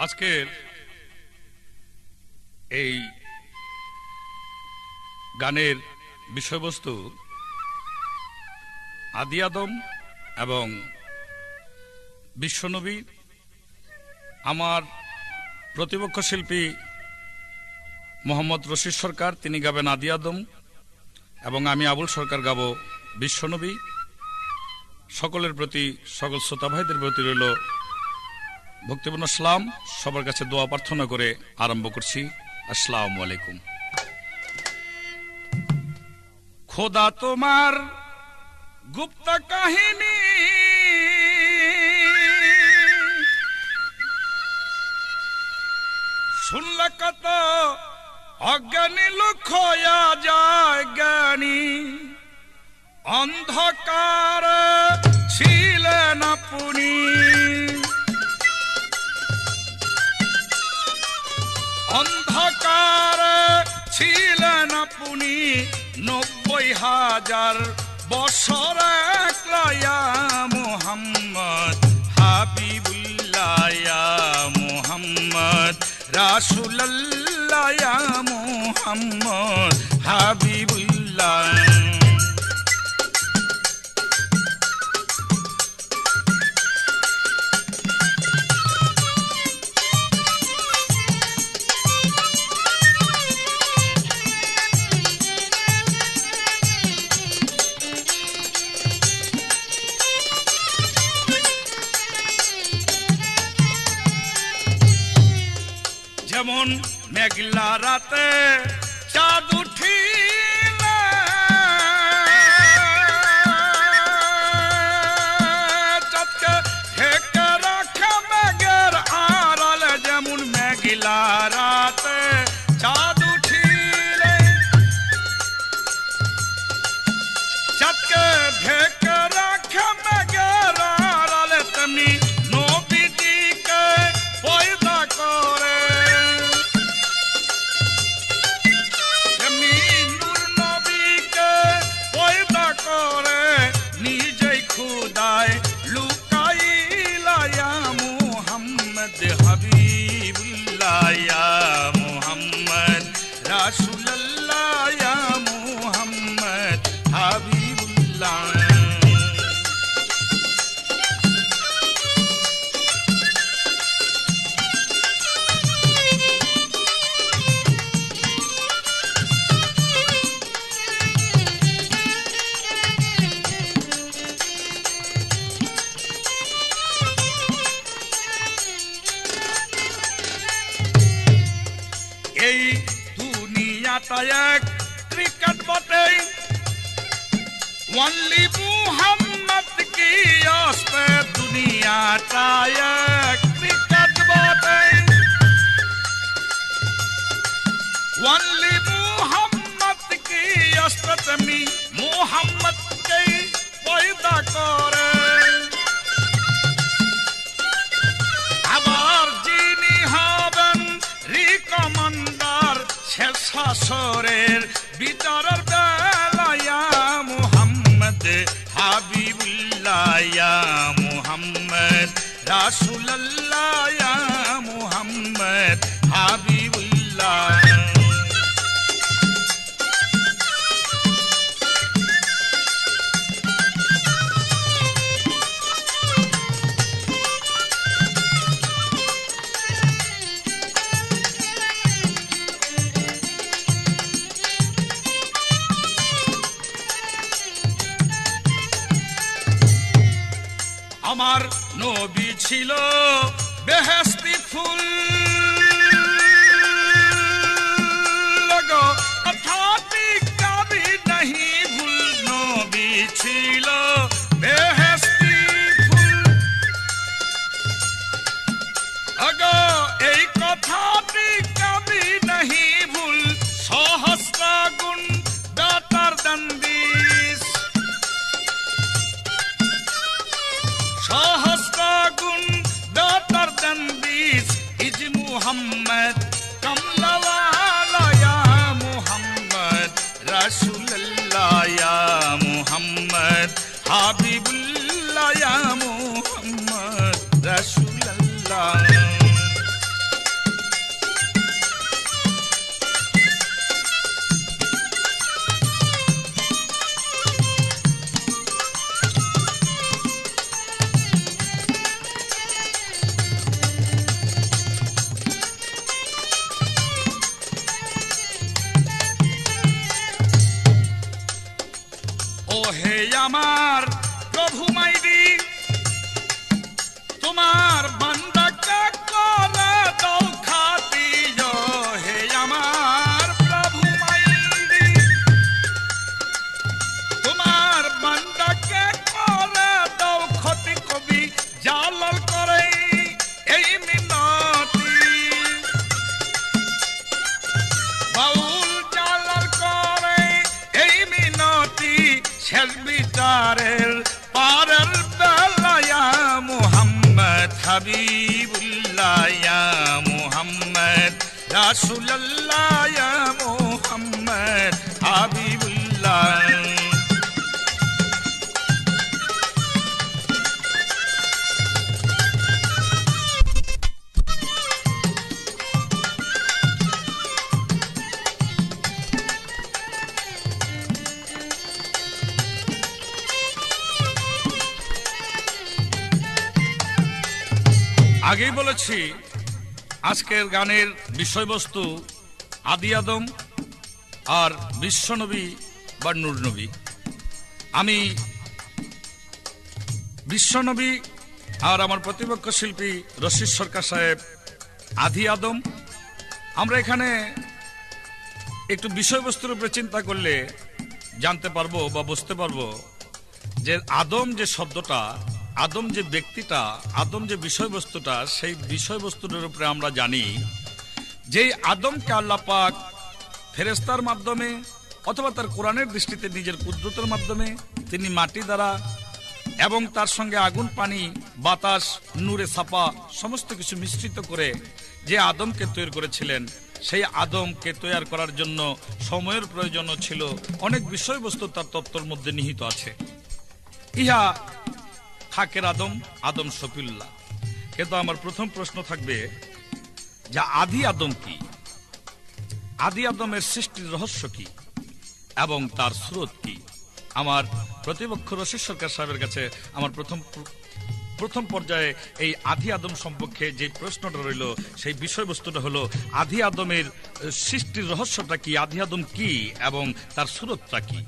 আজকের এই গানের বিষয়বস্তু আদি আদম এবং বিশ্বনবী। আমার প্রতিপক্ষ শিল্পী মোহাম্মদ রশিদ সরকার, তিনি গাবেন আদি আদম এবং আমি আবুল সরকার গাব বিশ্বনবী। সকলের প্রতি, সকল শ্রোতা ভাইদের প্রতি রইল ভক্তিপূর্ণ সালাম। সবার কাছে দোয়া প্রার্থনা করে আরম্ভ করছি। আসসালামু আলাইকুম। খোদা তোমার গুপ্ত কাহিনী শুনলে কত অজ্ঞানী লোক হইয়া যায় জ্ঞানী। অন্ধকার ছিলেন আপনি, অন্ধকার ছিলেন আপনি ৯০,০০০ বছর একলা মুহাম্মদ হাবিবুল্লাহ মুহাম্মদ রাসূলুল্লাহ মুহাম্মদ হাবিবুল্লাহ। যেমন মেঘলা রাতে চাঁদ উঠিলে চাঁদকে ঢেকে রাখে মেঘের আড়ালে, যেমন মেঘলা রাতে চাঁদ উঠিলে চাঁদকে ঢেকে রাখে মেঘের আড়ালে, তেমনি নবীজিকে পয়দা করে নিজেই খুদায় লুকাইলা মুহাম্মদ হাবিবুল্লাহ মুহাম্মদ রাসূলুল্লাহ মুহাম্মদ হাবিবুল্লাহ। এই দুনিয়াটা এক ক্রিকেট বটে, ওয়ানলি মুহাম্মদ কি আসবে। দুনিয়াটা এক ক্রিকেট বটে, ওয়ানলি মুহাম্মদ কি আসবে, তেমনি মুহাম্মদ কে পয়দা করে। আবার যিনি হবেন রিকমান্ডার শেষ হাসরের বিচারের বেলায়া মুহাম্মদ হাবিবুল্লাহ মুহাম্মদ রাসূলুল্লাহ মুহাম্মদ হাবিবুল্লাহ। আমার নবী ছিল বেহেশতি ফুল, কথাটি কবি নাহি ভুল। নবী ছিল বেহেশতি ফুল, আগো এই কথাটি কবি নাহি ভুল। সহস্র গুণ বেটার দেন ২০, সহস্র গুণ বেটার দেন ২০। ইজ মুহাম্মদ কমলাওয়ালা মুহাম্মদ রাসূলুল্লাহ মুহাম্মদ হাবিবুল্লাহ মুহাম্মদ রাসূলুল্লাহ। জালাল করে এই মিনতি, বাউল জালাল করে এই মিনতি, শেষ বিচারের পারের বেলায়া মুহাম্মদ হাবিবুল্লাহ ইয়া মুহাম্মদ রাসূলুল্লাহ ইয়া মুহাম্মদ হাবিবুল্লাহ। আগেই বলেছি আজকের গানের বিষয়বস্তু আদি আদম আর বিশ্বনবী বা নূর নবী। আমি বিশ্বনবী আর আমার প্রতিপক্ষ শিল্পী রশিদ সরকার সাহেব আদি আদম। আমরা এখানে একটু বিষয়বস্তুর উপরে চিন্তা করলে জানতে পারবো বা বুঝতে পারবো যে আদম যে শব্দটা, আদম যে ব্যক্তিটা, আদম যে বিষয়বস্তুটা, সেই বিষয়বস্তুর উপরে আমরা জানি যে আদমকে আল্লাহ পাক ফেরেশতার মাধ্যমে অথবা তার কোরআনের দৃষ্টিতে নিজের কুদরতের মাধ্যমে তিনি মাটি দ্বারা এবং তার সঙ্গে আগুন, পানি, বাতাস, নূরে ছাপা সমস্ত কিছু মিশ্রিত করে যে আদমকে তৈরি করেছিলেন, সেই আদমকে তৈরি করার জন্য সময়ের প্রয়োজন ছিল। অনেক বিষয়বস্তু তার তত্ত্বের মধ্যে নিহিত আছে। ইহা খাকের আদম, আদম শফিউল্লাহ। কিন্তু আমার প্রথম প্রশ্ন থাকবে যে আদি আদম কি, আদি আদমের সৃষ্টির রহস্য কি এবং তার স্রোত কি। আমার প্রতিপক্ষ রশিদ সরকার সাহেবের কাছে আমার প্রথম পর্যায়ে এই আদি আদম সম্পর্কে যে প্রশ্নটা রইল, সেই বিষয়বস্তুটা হলো আদি আদমের সৃষ্টির রহস্যটা কি, আদি আদম কি এবং তার স্রোতটা কি।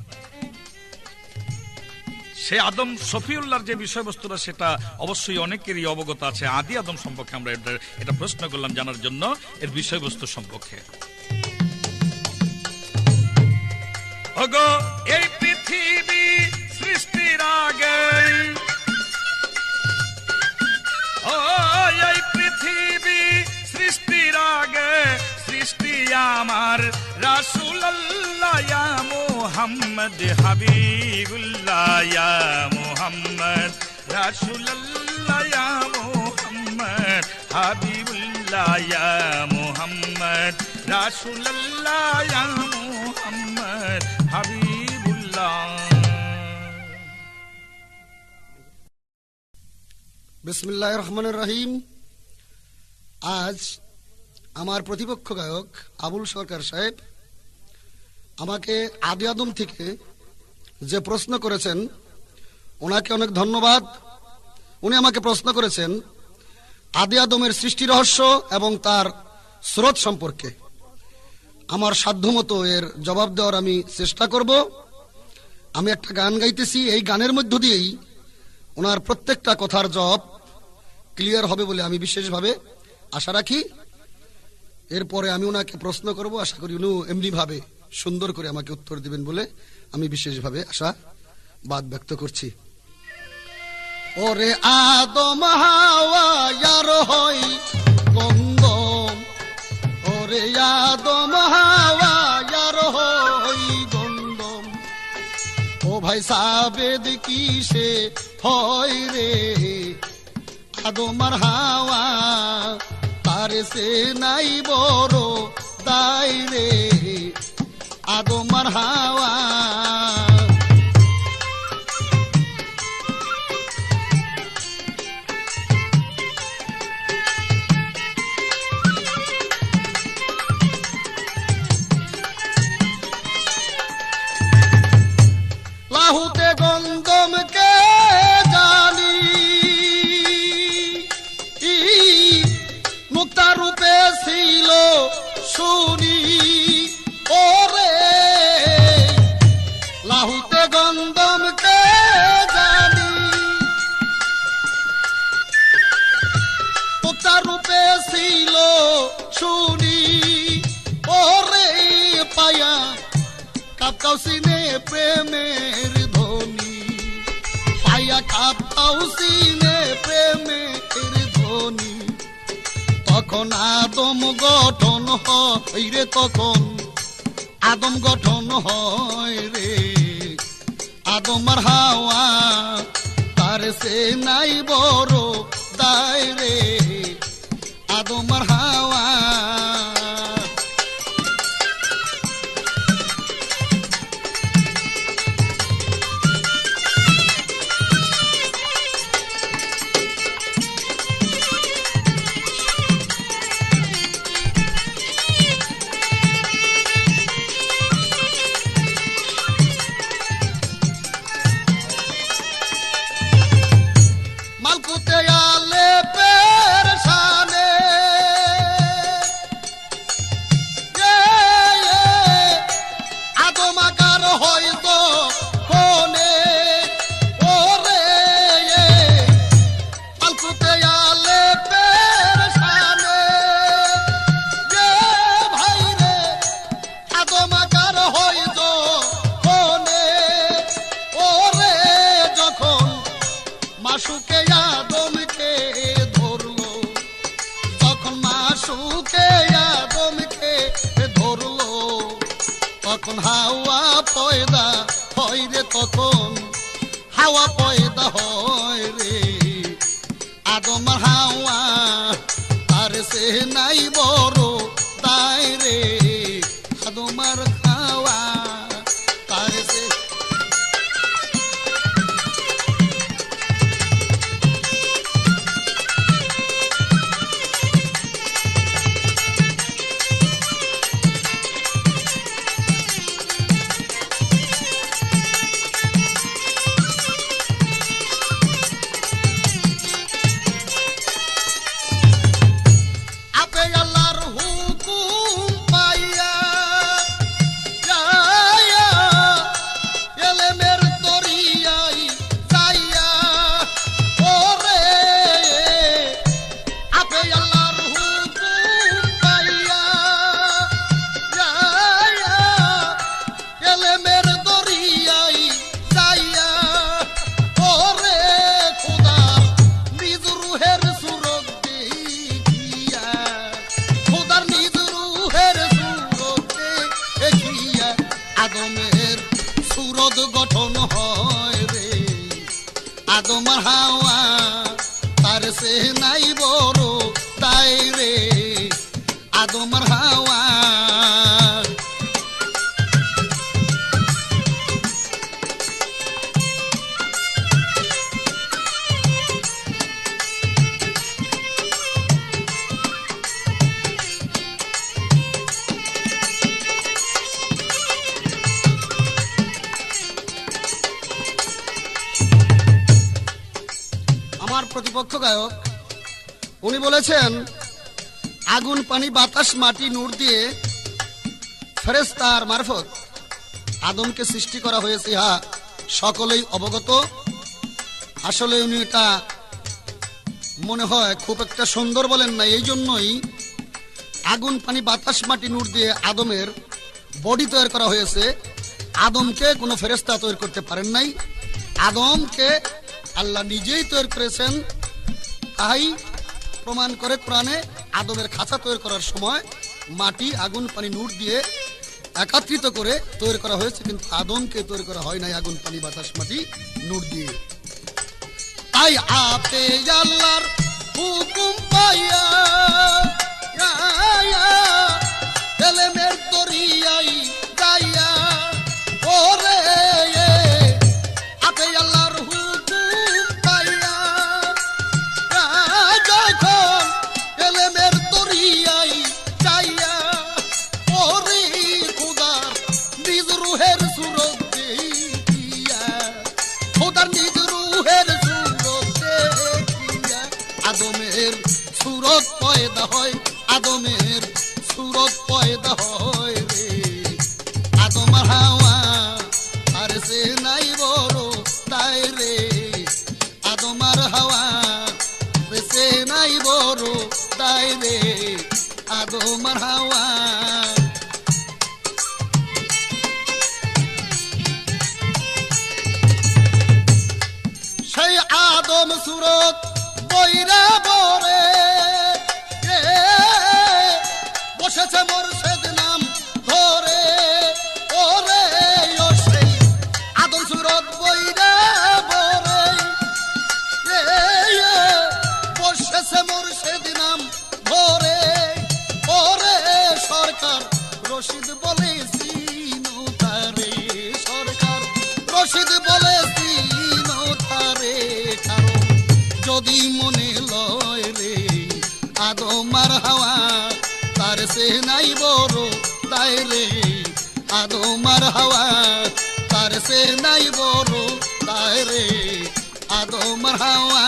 সে আদম শফিউল্লাহর যে বিষয়বস্তুটা সেটা অবশ্যই অনেকেরই অবগত আছে। আদি আদম সম্পর্কে আমরা এটা প্রশ্ন করলাম জানার জন্য এর বিষয়বস্তু সম্পর্কে। ওগো এই পৃথিবী সৃষ্টির আগে, ও এই পৃথিবী সৃষ্টির আগে সৃষ্টি আমার রাসূলুল্লাহ ইয়া মুহাম্মদ হাবিবুল্লাহ ইয়া মুহাম্মদ রাসূলুল্লাহ ইয়া মুহাম্মদ হাবিবুল্লাহ ইয়া মুহাম্মদ রাসূলুল্লাহ ইয়া মুহাম্মদ হাবিবুল্লাহ। বিসমিল্লাহির রহমানির রহিম। আজ আমার প্রতিপক্ষ গায়ক আবুল সরকার সাহেব আমাকে আদি আদম থেকে যে প্রশ্ন করেছেন, ওনাকে অনেক ধন্যবাদ। উনি আমাকে প্রশ্ন করেছেন আদি আদমের সৃষ্টি রহস্য এবং তার স্রোত সম্পর্কে। আমার সাধ্যমতো এর জবাব দেওয়ার আমি চেষ্টা করব। আমি একটা গান গাইতেছি, এই গানের মধ্য দিয়েই ওনার প্রত্যেকটা কথার জবাব ক্লিয়ার হবে বলে আমি বিশেষভাবে আশা রাখি। এরপরে আমি ওনাকে প্রশ্ন করব, আশা করি উনি এমনিভাবে সুন্দর করে আমাকে উত্তর দিবেন বলে আমি বিশেষভাবে আশাবাদ ব্যক্ত করছি। ওরে আদম হাওয়া ইয়ার হই গন্ধম, ওরে আদম হাওয়া ইয়ার হই গন্ধম, ও ভাই সাবেদ কিসে হয় রে আদম আর হাওয়া, তারে সে নাই বড় দাই রে আদম আর হাওয়া। লাহুতে গন্ধমকে জানি মুক্তা রূপে ছিল শুনি, ওরে লাহুতে গন্ধমকে জানি মুক্তা রূপে ছিল শুনি, ওরে পায়া কাপকাও সিনে প্রেমের ধ্বনি, পায়া কাপকাও সিনে প্রেমের তখন আদম গঠন হয় রে, তখন আদম গঠন হয় রে। আদম আর হাওয়া তার সে নাই বড় দায় রে, আদম আর হাওয়া। মালকুতে আলে পেরশানে আদম আকার হইত কোনে ওরে। মালকুতে আলে পেরশানে ভাই রে, আদম আকার হইত কোনে ওরে। যখন মাসুকে আদমকে ধরলো, তখন মাসুকে আদমকে ধরলো, তখন হাওয়া পয়দা হয় রে, তখন হাওয়া পয়দা হয় রে। আদম আর হাওয়া তার সে নাই বড় দায় রে, আদম আর হাওয়া তার সে। আপে আল্লাহর হুকুম পাইয়া যাইয়া এলেমের দরিয়ায় যাইয়া ওরে। আপে আল্লাহর হুকুম পাইয়া যাইয়া এলেমের দরিয়ায় যাইয়া ওরে। খোদার নিজ রুহের সুরত দেখিয়া, খোদার নিজ রুহের সুরত দেখিয়া আদমের সুরত গঠন হয় রে। আদম আর হাওয়া তার সে নাই বড় দায় রে, আদম আর হাওয়া। আমার প্রতিপক্ষ গায়ক উনি বলেছেন, আগুন পানি বাতাস মাটি নূর দিয়ে ফেরেশতার মারফত আদমকে সৃষ্টি করা হয়েছে, ইহা সকলেই অবগত। আসলে উনি এটা মনে হয় খুব একটা সুন্দর বলেন না, এই জন্যই আগুন পানি বাতাস মাটি নূর দিয়ে আদমের বডি তৈরি করা হয়েছে। আদমকে কোনো ফেরেশতা তৈরি করতে পারেন নাই, আদমকে আল্লাহ নিজেই তৈরি করেছেন। তাই প্রমাণ করে কোরআনে আদমের খাঁচা তৈরি করার সময় মাটি আগুন পানি নূর দিয়ে একত্রিত করে তৈরি করা হয়েছে, কিন্তু আদমকে তৈরি করা হয় নাই আগুন পানি বাতাস মাটি নূর দিয়ে। তাই আপে আল্লাহর হুকুম পাইয়া এলেমের দরিয়ায় যাইয়া ওরে। আপে আল্লাহর হুকুম পাইয়া যখন এলেমের দরিয়ায় যাইয়া ওরে। খোদার নিজ রুহের সুরত দেখিয়া, খোদার নিজ রুহের সুরত দেখিয়া আদমের সুরত পয়দা হয়, আদমের সুরত পয়দা হয় রে। আদম আর হাওয়া আর সে নাই বড় তাই রে, আদম আর হাওয়া সে নাই বড় তাই রে, আদম আর হাওয়া। সেই আদম সুরত বৈরা বরে বসেছে মোরশেদ নাম ধরে, ওরে ও সেই আদম সুরত বইরে বরে, বসেছে মোরশেদ নাম ধরে, ওরে সরকার রশিদ বলে সিনো তারে, সরকার রশিদ বলে সিনো তারে, কারণ যদি মনে লয় রে আদম আর হাওয়া, তার সে নাই বড় দায় রে আদম আর হাওয়া, তার সে নাই বড় দায় রে আদম আর হাওয়া।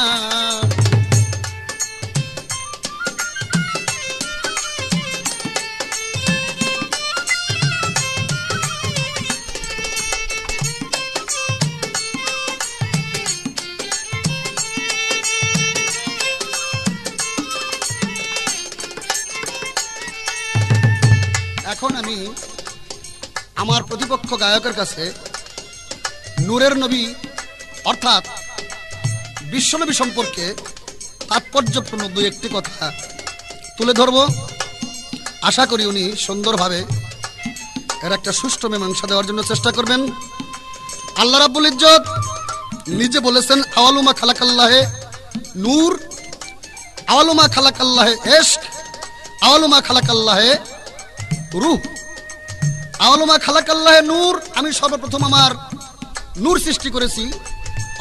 এখন আমি আমার প্রতিপক্ষ গায়কের কাছে নূরের নবী অর্থাৎ বিশ্বনবী সম্পর্কে তাৎপর্যপূর্ণ দুই একটি কথা তুলে ধরব। আশা করি উনি সুন্দরভাবে এর একটা সুষ্ঠু মীমাংসা দেওয়ার জন্য চেষ্টা করবেন। আল্লাহ রাব্বুল ইজ্জত নিজে বলেছেন আওয়ালুমা খালাকাল্লাহে নূর, আওয়ালুমা খালাকাল্লাহে ইশক, আওয়ালুমা খালাকাল্লাহে রূহ। আওয়ালুমা খালাকাল্লাহে নূর, আমি সর্বপ্রথম আমার নূর সৃষ্টি করেছি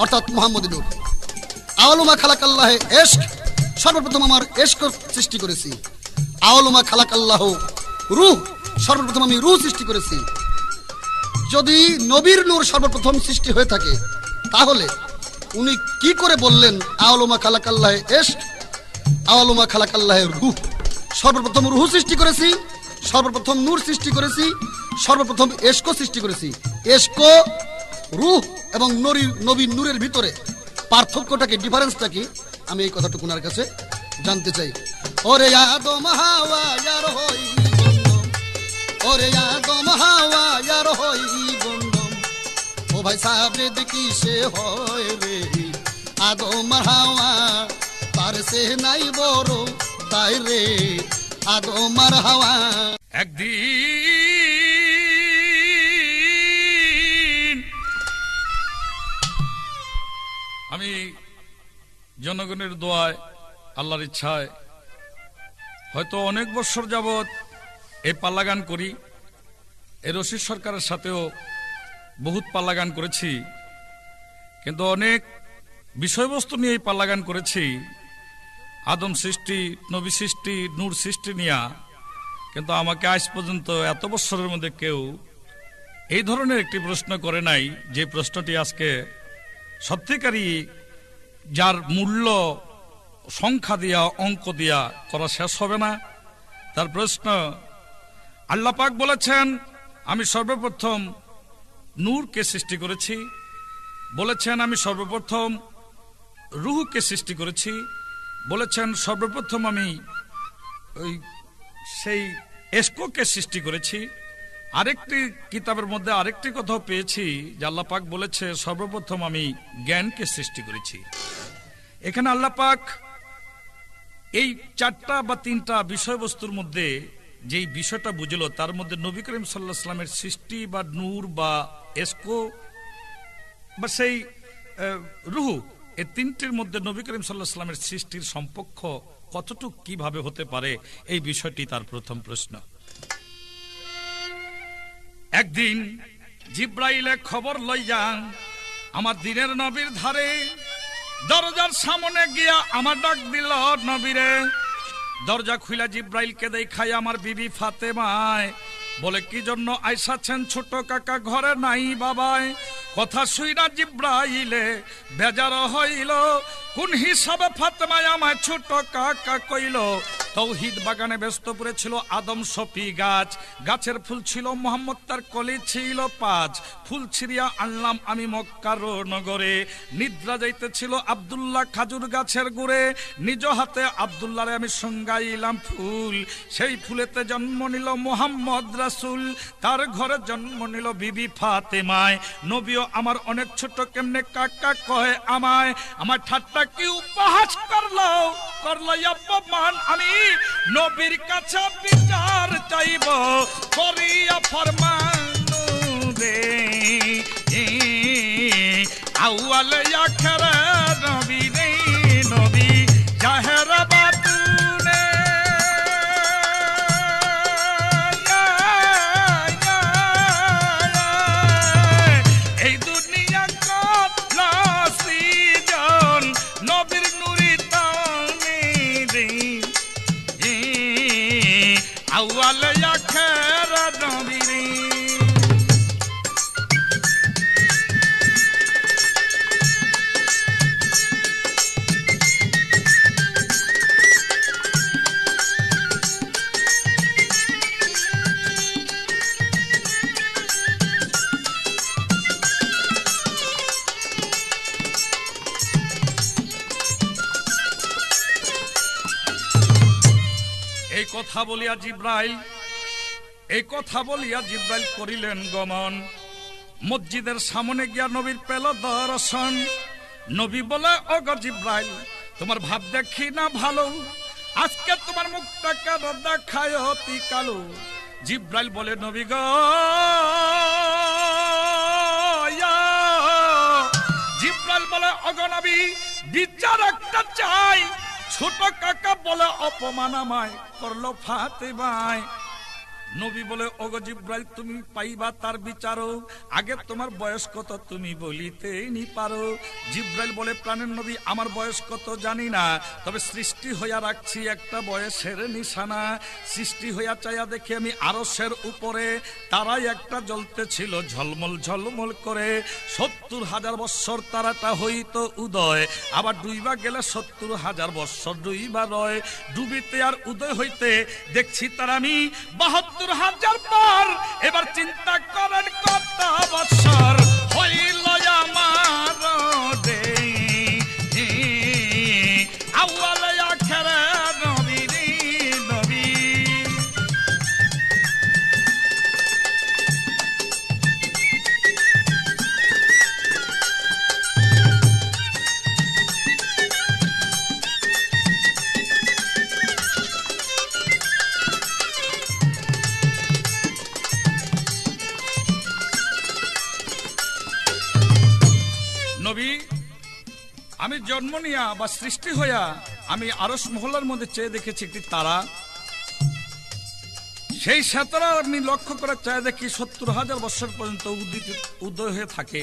অর্থাৎ মুহাম্মদী নূর। আওয়ালুমা খালাকাল্লাহে ইশক, সর্বপ্রথম আমার ইশক সৃষ্টি করেছি। আওয়ালুমা খালাকাল্লাহ রূহ, সর্বপ্রথম আমি রূহ সৃষ্টি করেছি। যদি নবীর নূর সর্বপ্রথম সৃষ্টি হয়ে থাকে তাহলে উনি কি করে বললেন আওয়ালুমা খালাকাল্লাহে ইশক, আওয়ালুমা খালাকাল্লাহে রূহ? সর্বপ্রথম রূহ সৃষ্টি করেছি, সর্বপ্রথম নূর সৃষ্টি করেছি, সর্বপ্রথম ইশক সৃষ্টি করেছি। ইশক, রূহ এবং নবীর নূরের ভিতরে পার্থক্যটা কি, ডিফারেন্সটা কি, আমি এই কথাটুকু ওনার কাছে জানতে চাই। ওরে আদম হাওয়া ইয়ার হই বন্ধম, ওরে আদম হাওয়া ইয়ার হই বন্ধম, ও ভাই সাবরেদ কিসে হয় রে আদম হাওয়া, তার সে নাই বড় তাই রে আদম আর হাওয়া। একদিন আমি জনগণের দোয়ায় আল্লাহর ইচ্ছায় হয়তো অনেক বছর যাবৎ এই পাল্লা গান করি। এই রশিদ সরকারের সাথেও বহুত পাল্লা গান করেছি, কিন্তু অনেক বিষয়বস্তু নিয়ে এই পাল্লা গান করেছি, আদম সৃষ্টি, নবী সৃষ্টি, নূর সৃষ্টি নিয়ে। কিন্তু আমাকে আজ পর্যন্ত এত বছরের মধ্যে কেউ এই ধরনের একটি প্রশ্ন করে নাই যে প্রশ্নটি আজকে সত্যিকারই যার মূল্য সংখ্যা দিয়া অঙ্ক দিয়া করা শেষ হবে না। তার প্রশ্ন, আল্লাহ পাক বলেছেন আমি সর্বপ্রথম নূরকে সৃষ্টি করেছি, বলেছেন আমি সর্বপ্রথম রূহকে সৃষ্টি করেছি, বলেছেন সর্বপ্রথম আমি ওই সেই ইশককে সৃষ্টি করেছি। আরেকটি কিতাবের মধ্যে আরেকটি কথাও পেয়েছি যে আল্লাহ পাক বলেছে সর্বপ্রথম আমি জ্ঞানকে সৃষ্টি করেছি। এখানে আল্লাহ পাক এই চারটা বা তিনটা বিষয়বস্তুর মধ্যে যেই বিষয়টা বুঝলো তার মধ্যে নবী করিম সাল্লাল্লাহু আলাইহি ওয়াসাল্লামের সৃষ্টি বা নূর বা ইশক বা সেই রূহ, এই তিনটির মধ্যে নবী করিম সাল্লাল্লাহু আলাইহি ওয়াসাল্লামের সৃষ্টির সম্পর্ক কতটুকু কিভাবে হতে পারে, এই বিষয়টি তার প্রথম প্রশ্ন। একদিন জিব্রাইলে খবর লইয়া আমার দিনের নবীর ধারে, দরজার সামনে গিয়া আমার ডাক দিল নবীরে। দরজা খুইলা জিব্রাইলকে দেখাই আমার বিবি ফাতেমায়, বলে কি জন্য আইসাছেন ছোট কাকা ঘরে নাই বাবায়। কথা শুইনা জিব্রাইলে বেজার হইল, কোন হিসাবে ফাতেমায় আমায় ছোট কাকা কইল। তৌহিদ বাগানে ব্যস্ত পড়েছিল আদম শফি গাছ, গাছের ফুল ছিল মোহাম্মদ তার কলি ছিল 5, ফুল ছিড়িয়া আনলাম আমি মক্কার নগরে। নিদ্রা যাইতেছিল আব্দুল্লাহ খাজুর গাছের গুড়ে, নিজ হাতে আব্দুল্লাহরে আমি সঙ্গাইলাম ফুল। সেই ফুলেতে জন্ম নিল মোহাম্মদ রাসূল, তার ঘরে জন্ম নিল বিবি ফাতেমায়। নবীও আমার অনেক ছোট, কেমনে কাকা কহে আমায়, আমার ঠাট্টা কি উপহাস করলো অপমান, আমি নবীর কাছে বিচার চাইব করিয়া ফরমানো রে আউয়াল আখির নবী রে নবী জাহের বাতুনে এই দুনিয়া কতলা সৃজন নবীর নূরি তানে রে আউয়াল আখির নবী রে। এই কথা বলিয়া জিব্রাইল করিলেন গমন। মসজিদের সামনে গিয়া নবীর পেল দর্শন। নবী বলে ওগো জিব্রাইল, তোমার ভাব দেখি না ভালো, আজকে তোমার মুখটা কেন দেখায় অতি কালো। জিব্রাইল বলে নবী গো, জিব্রাইল বলে ওগো নবী, বিচার একটা চাই। ছোট কাকা বলে অপমান আমায় করলো ফাতেমায়। নবী বলে ওগো জিব্রাইল, তুমি পাইবা তার বিচারও, আগে তোমার বয়স কত তুমি বলিতে নি পারো। জিব্রাইল বলে প্রাণের নবী, আমার বয়স কত জানি না, তবে সৃষ্টি হইয়া রাখছি একটা বয়সের নিশানা। সৃষ্টি হইয়া চাইয়া দেখি আমি আরশের উপরে তারাই একটা জ্বলতে ছিল ঝলমল ঝলমল করে। ৭০,০০০ বৎসর তারাটা হইত উদয়, আবার ডুইবা গেলে ৭০,০০০ বৎসর ডুইবা রয়। ডুবিতে আর উদয় হইতে দেখছি তার আমি ৭২,০০০ পর। এবার চিন্তা করেন কত বৎসর হইল আমার রে আউয়াল আখির নবী রে নবী। নবী, আমি জন্ম নিয়া বা সৃষ্টি হইয়া আমি আরশ মহলার মধ্যে চেয়ে দেখেছি একটি তারা। সেই সাতারা আমি লক্ষ্য করে চাই দেখি ৭০,০০০ বৎসর পর্যন্ত উদয় হয়ে থাকে।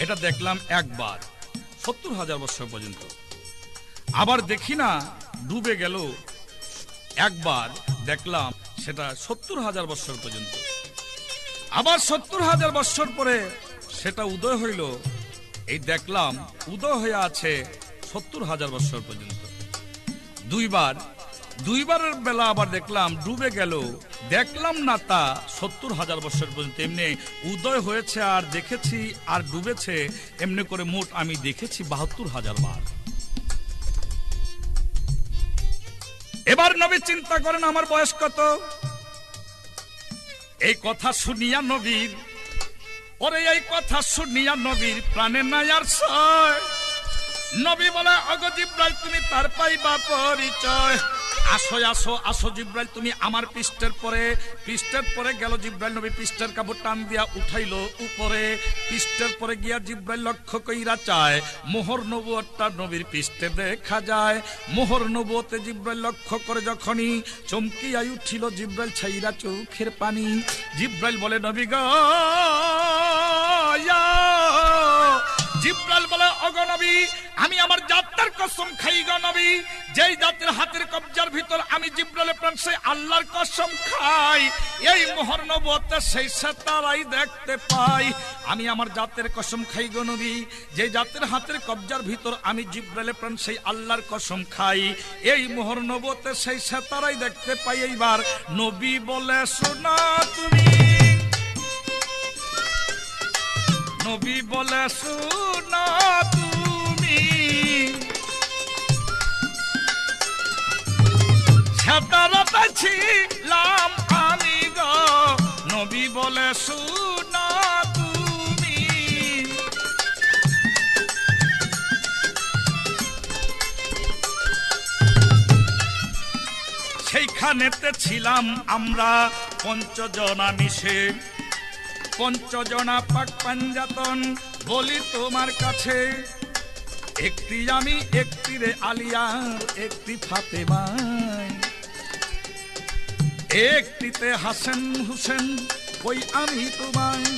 এটা দেখলাম একবার ৭০,০০০ বৎসর পর্যন্ত। আবার দেখি না ডুবে গেল, একবার দেখলাম সেটা ৭০,০০০ বৎসর পর্যন্ত। আবার ৭০,০০০ বৎসর পরে সেটা উদয় হইল, এই দেখলাম উদয় হয়ে আছে ৭০,০০০ বৎসর পর্যন্ত। দুইবারের বেলা আবার দেখলাম ডুবে গেল, দেখলাম না তা ৭০,০০০ বৎসর পর্যন্ত। এমনি উদয় হয়েছে আর দেখেছি আর ডুবেছে, এমনি করে মোট আমি দেখেছি ৭২,০০০ বার। এবার নবী চিন্তা করেন আমার বয়স কত। এই কথা শুনিয়া নবীর, ওরে এই কথা শুনিয়া নবীর প্রাণে নাই আর সয়। নবী বলে ওগো জিব্রাইল, তুমি তার পাইবা পরিচয়। আসো আসো আসো জিব্রাইল, তুমি আমার পৃষ্ঠের পরে গেল জিব্রাইল। নবী পৃষ্ঠের কাপড় টান দিয়া উঠাইল উপরে। পৃষ্ঠের পরে গিয়া জিব্রাইল লক্ষ্য কইরা চায়, মোহর নবুয়তটা নবীর পৃষ্ঠে দেখা যায়। মোহর নবুয়তে জিব্রাইল লক্ষ্য করে যখনই চমকিয়া উঠিল জিব্রাইল ছাইরা চোখের পানি। জিব্রাইল বলে নবী গো, জিব্রাইল বলে ওগো নবী, আমি আমার জাতের কসম খাই গো নবী, যেই জাতের হাতের কবজার ভিতর আমি জিব্রাইলের প্রাণ সেই আল্লাহর কসম খাই। এই মোহর নবুয়তে সেই সাতারাই দেখতে পাই। আমি আমার জাতের কসম খাই গো নবী, যেই জাতের হাতের কবজার ভিতর আমি জিব্রাইলের প্রাণ সেই আল্লাহর কসম খাই। এই মোহর নবুয়তে সেই সাতারাই দেখতে পাই। এইবার নবী বলে শোনা তুমি, নবী বলে শোনা তুমি, সাতারাতে ছিলাম আমি গো। নবী বলে শোনা তুমি, সেইখানেতে ছিলাম আমরা পঞ্চজনা মিশে, পঞ্চজনা পাক পাঞ্জাতন বলি তোমার কাছে, একটি আমি একটি রে আলিয়ার একটি ফাতেমায়, একটিতে হাসান হুসেন কই আমি তোমায়,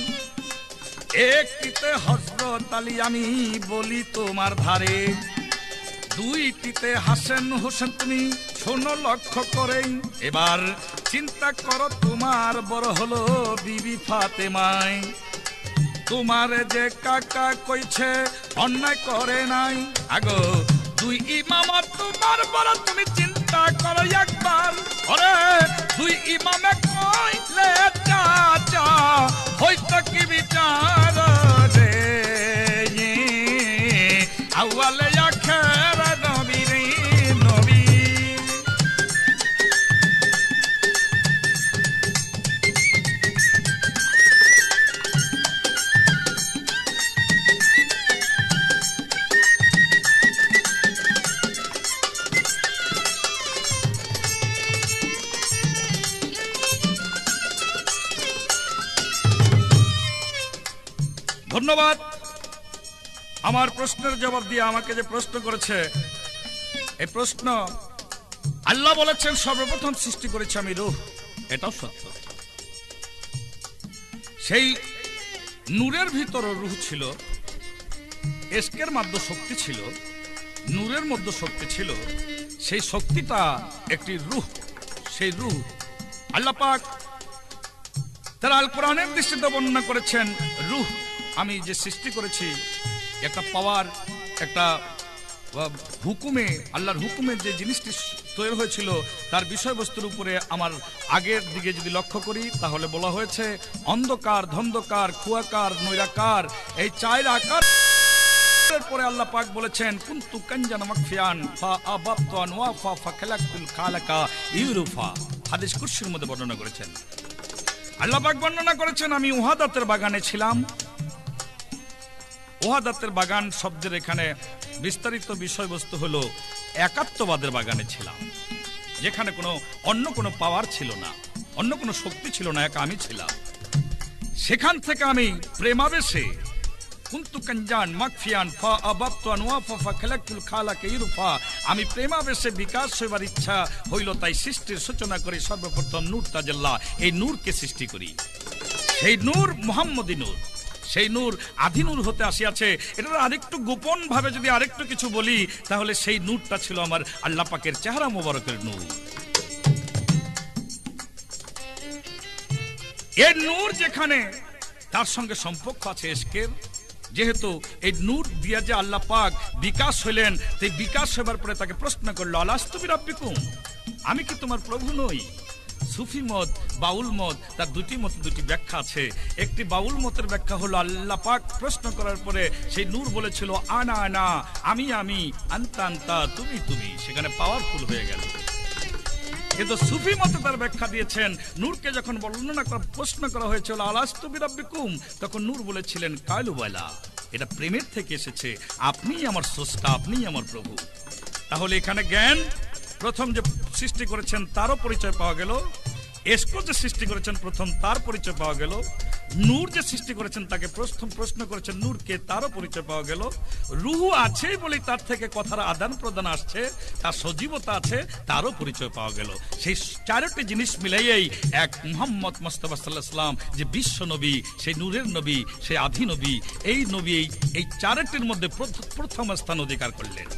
একটিতে হযরত আলী আমি বলি তোমার ধারে, দুইটিতে হাসান হোসেন তুমি শোনো লক্ষ্য করে, এবার চিন্তা করো তোমার বড় হলো বিবি ফাতেমায়, তোমার যে কাকা কইছে অন্যায় করে নাই, আগো দুই ইমাম তোমার বড় তুমি চিন্তা করো একবার, ওরে দুই ইমামে কইলে চাচা হইতো কি বিচার রে, আউয়ালে আখের নবী রে নবী। ধন্যবাদ। আমার প্রশ্নের জবাব দিয়ে আমাকে যে প্রশ্ন করেছে, এই প্রশ্ন, আল্লাহ বলেছেন সর্বপ্রথম সৃষ্টি করেছি আমি রূহ, এটাও সত্য। সেই নূরের ভিতরে রূহ ছিল, এশকের মধ্যে শক্তি ছিল, নূরের মধ্যে শক্তি ছিল, সেই শক্তিটা একটি রূহ, সেই রূহ আল্লাহ পাক তারা আল কোরআনের দৃষ্টিতে বর্ণনা করেছেন, রূহ আমি যে সৃষ্টি করেছি একটা পাওয়ার, একটা হুকুমে, আল্লাহর হুকুমে যে জিনিসটি তৈরি হয়েছিল তার বিষয়বস্তুর উপরে আমার আগের দিকে যদি লক্ষ্য করি তাহলে বলা হয়েছে অন্ধকার, ধন্ধকার, খুয়াকার, নৈরাকার, এই চার আকার পরে আল্লাহ পাক বলেছেন কুনতু কানজান মাকফিয়ান ফা আবাবতু আনওয়াফা ফাখালাকতুল খালাকা ইউরুফা, হাদিস কুরসির মধ্যে বর্ণনা করেছেন। আল্লাহ পাক বর্ণনা করেছেন আমি উহাদাতের বাগানে ছিলাম। ওহাদাতের বাগান শব্দের এখানে বিস্তারিত বিষয়বস্তু হলো একাত্মবাদের বাগানে ছিলাম, যেখানে কোনো অন্য কোনো পাওয়ার ছিল না, অন্য কোনো শক্তি ছিল না, একা আমি ছিলাম। সেখান থেকে আমি প্রেমাবেশে কুনতু কানজান মাকফিয়ান ফা আবাবতু আনওয়াফা ফাখালাকতুল খালাকা ইউরফা, আমি প্রেমাবেশে বিকাশ হইবার ইচ্ছা হইল, তাই সৃষ্টির সূচনা করি সর্বপ্রথম নূর তাজাল্লা, এই নূরকে সৃষ্টি করি। সেই নূর মুহাম্মদী নূর, সেই নূর আদি নূর হতে আসিয়াছে। এটার আরেকটু গোপন ভাবে যদি আরেকটু কিছু বলি তাহলে সেই নূরটা ছিল আমার আল্লাহ পাকের চেহারা মোবারকের নূর। এই নূর যেখানে তার সঙ্গে সম্পর্ক আছে এশকের, যেহেতু এই নূর দিয়া যে আল্লাহ পাক বিকাশ হইলেন, সেই বিকাশ হবার পরে তাকে প্রশ্ন করলো আলাস্তু বিরাব্বিকুম, আমি কি তোমার প্রভু নই? সুফি মত, বাউল মত, তার দুটি মত দুটি ব্যাখ্যা আছে। একটি বাউল মতের ব্যাখ্যা হলো আল্লাহ পাক প্রশ্ন করার পরে সেই নূর বলেছিল আনা আনা, আমি আমি, আনতা আনতা, তুমি তুমি, সেখানে পাওয়ারফুল হয়ে গেল। কিন্তু সুফি মতে তার ব্যাখ্যা দিয়েছেন, নূরকে যখন বর্ণনা প্রশ্ন করা হয়েছিল আলাস্তু বিরাব্বিকুম, তখন নূর বলেছিলেন কালুবালা, এটা প্রেমের থেকে এসেছে, আপনিই আমার স্রষ্টা, আপনিই আমার প্রভু। তাহলে এখানে জ্ঞান প্রথম যে সৃষ্টি করেছেন তারও পরিচয় পাওয়া গেল, এশক যে সৃষ্টি করেছেন প্রথম তার পরিচয় পাওয়া গেল, নূর যে সৃষ্টি করেছেন তাকে প্রথম প্রশ্ন করেছেন নূরকে, তারও পরিচয় পাওয়া গেল। রূহ আছে বলেই তার থেকে কথার আদান প্রদান আসছে, তার সজীবতা আছে, তারও পরিচয় পাওয়া গেল। সেই চারটি জিনিস মিলাইয়েই এক মুহাম্মদ মুস্তাফা সাল্লাল্লাহু আলাইহি ওয়াসাল্লাম যে বিশ্ব নবী, সেই নূরের নবী, সেই আদি নবী, এই নবী এই চারটির মধ্যে প্রথম স্থান অধিকার করলেন।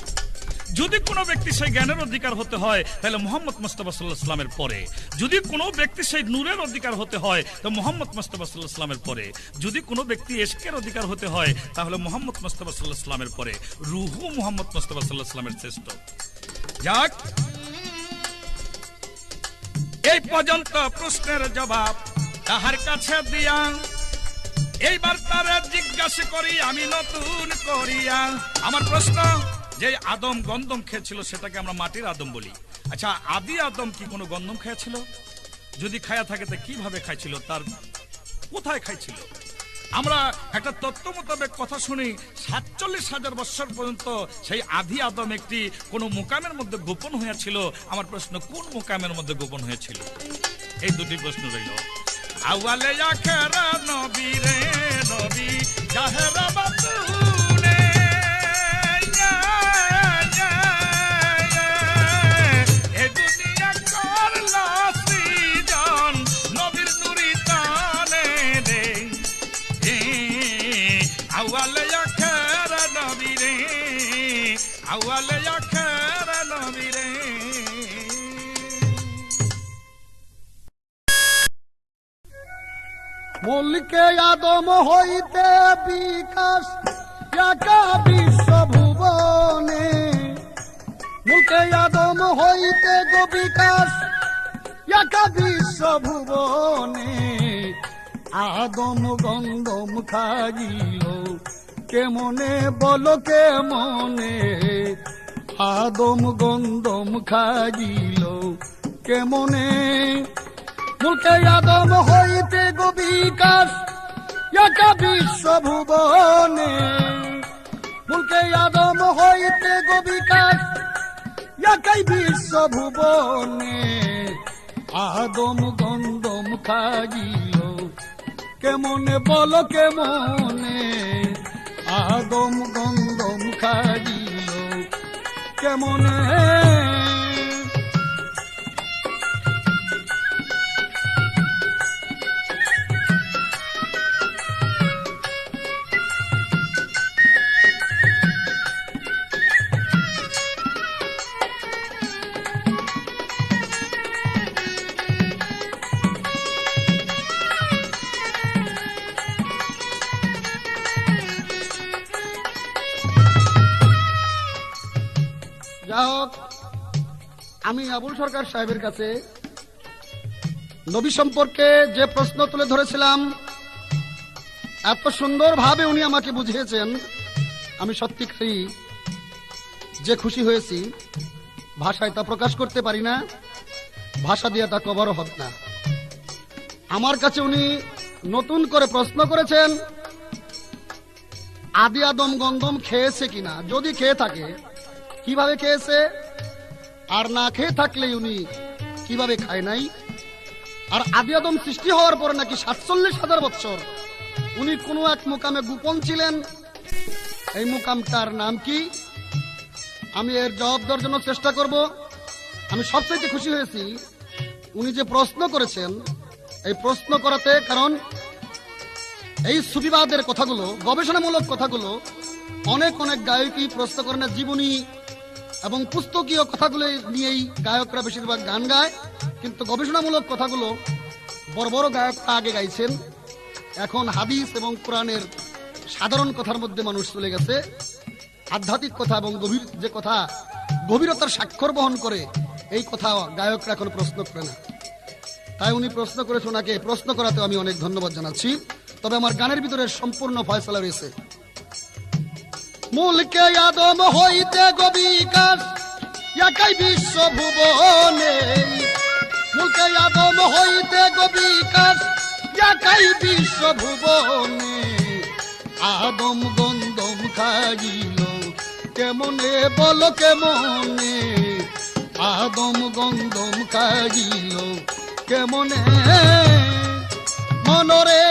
যদি কোনো ব্যক্তি সেই জ্ঞানের অধিকার হতে হয় তাহলে মুহাম্মদ মুস্তাফা সাল্লাল্লাহু আলাইহি ওয়াসাল্লামের পরে, যদি কোনো ব্যক্তি সেই নূরের অধিকার হতে হয় তো মুহাম্মদ মুস্তাফা সাল্লাল্লাহু আলাইহি ওয়াসাল্লামের পরে, যদি কোনো ব্যক্তি ইশকের অধিকার হতে হয় তাহলে মুহাম্মদ মুস্তাফা সাল্লাল্লাহু আলাইহি ওয়াসাল্লামের পরে, রূহু মুহাম্মদ মুস্তাফা সাল্লাল্লাহু আলাইহি ওয়াসাল্লামের শ্রেষ্ঠ। যাক, এই পর্যন্ত প্রশ্নের জবাব তাহার কাছে দিয়া এইবার তার জিজ্ঞাসা করি আমি নতুন করিয়া। আমার প্রশ্ন, যে আদম গন্ধম খেয়েছিল সেটাকে আমরা মাটির আদম বলি। আচ্ছা, আদি আদম কি কোনো গন্ধম খেয়েছিল? যদি খায়া থাকে তা কিভাবে খাইছিল, তার কোথায় খাইছিল? আমরা একটা তত্ত্ব মোতাবেক কথা শুনি ৪৭,০০০ বছর পর্যন্ত সেই আদি আদম একটি কোন মুকামের মধ্যে গোপন হয়েছিল। আমার প্রশ্ন, কোন মুকামের মধ্যে গোপন হয়েছিল? এই দুটি প্রশ্ন রইল। আউয়ালে আখেরা নবী রে নবী জাহেরা বাতুনে, এ দুনিয়া করলা সৃজন নবীর নুরি তানে রে। আউয়ালে আখেরা নবী রে, আউয়ালে আখেরা নবী রে। মুলকে আদম হইতে বিকাশ একা বিশ্বভুবনে, মুলকে আদম হইতে গো বিকাশ একা বিশ্বভুবনে। আদম গন্ধম খাইল কেমনে বলো কেমনে, আদম গন্ধম খাইল কেমনে। মুলকে আদম হইতে গো বিকাশ একা বিশ্বভুবনে, মুলকে আদম হইতে গো বিকাশ একাই বিশ্বভুবনে। আদম গন্ধম খাইল কেমনে বলো কেমনে, আদম গন্ধম খাইল কেমনে। যাক, আমি আবুল সরকার সাহেবের কাছে নবী সম্পর্কে যে প্রশ্ন তুলে ধরেছিলাম, এত সুন্দরভাবে উনি আমাকে বুঝিয়েছেন, আমি সত্যিকারই যে খুশি হয়েছি, ভাষায় তা প্রকাশ করতে পারি না, ভাষা দিয়ে তা কভারও হবে না। আমার কাছে উনি নতুন করে প্রশ্ন করেছেন, আদি আদম গন্ধম খেয়েছে কিনা, যদি খেয়ে থাকে কিভাবে খেয়েছে, আর না খেয়ে থাকলে উনি কিভাবে খায় নাই। আর আদি আদম সৃষ্টি হওয়ার পরে নাকি ৪৭,০০০ বছর উনি কোনো এক মুকামে গোপন ছিলেন। এই মুকামটার নাম কি, আমি এর জবাব দেওয়ার জন্য চেষ্টা করব। আমি সবচেয়ে খুশি হয়েছি উনি যে প্রশ্ন করেছেন, এই প্রশ্ন করাতে, কারণ এই সুফিবাদের কথাগুলো, গবেষণামূলক কথাগুলো অনেক অনেক গায়কই প্রশ্ন করেন না, জীবনী এবং পুস্তকীয় কথাগুলো নিয়েই গায়করা বেশিরভাগ গান গায়, কিন্তু গবেষণামূলক কথাগুলো বড় বড় গায়করা আগে গাইছেন। এখন হাদিস এবং কোরআনের সাধারণ কথার মধ্যে মানুষ চলে গেছে, আধ্যাত্মিক কথা এবং গভীর যে কথা, গভীরতার স্বাক্ষর বহন করে, এই কথা গায়করা এখন প্রশ্ন করে না। তাই উনি প্রশ্ন করেছে, ওনাকে প্রশ্ন করাতে আমি অনেক ধন্যবাদ জানাচ্ছি। তবে আমার গানের ভিতরে সম্পূর্ণ ফয়সালা রয়েছে। মুলকে আদম হইতে গো বিকাশ একাই বিশ্বভুবনে, মুলকে আদম হইতে গো বিকাশ একাই বিশ্বভুবনে। আদম গন্ধম খাইল কেমনে বলো কেমনে, আদম গন্ধম খাইল কেমনে। মনরে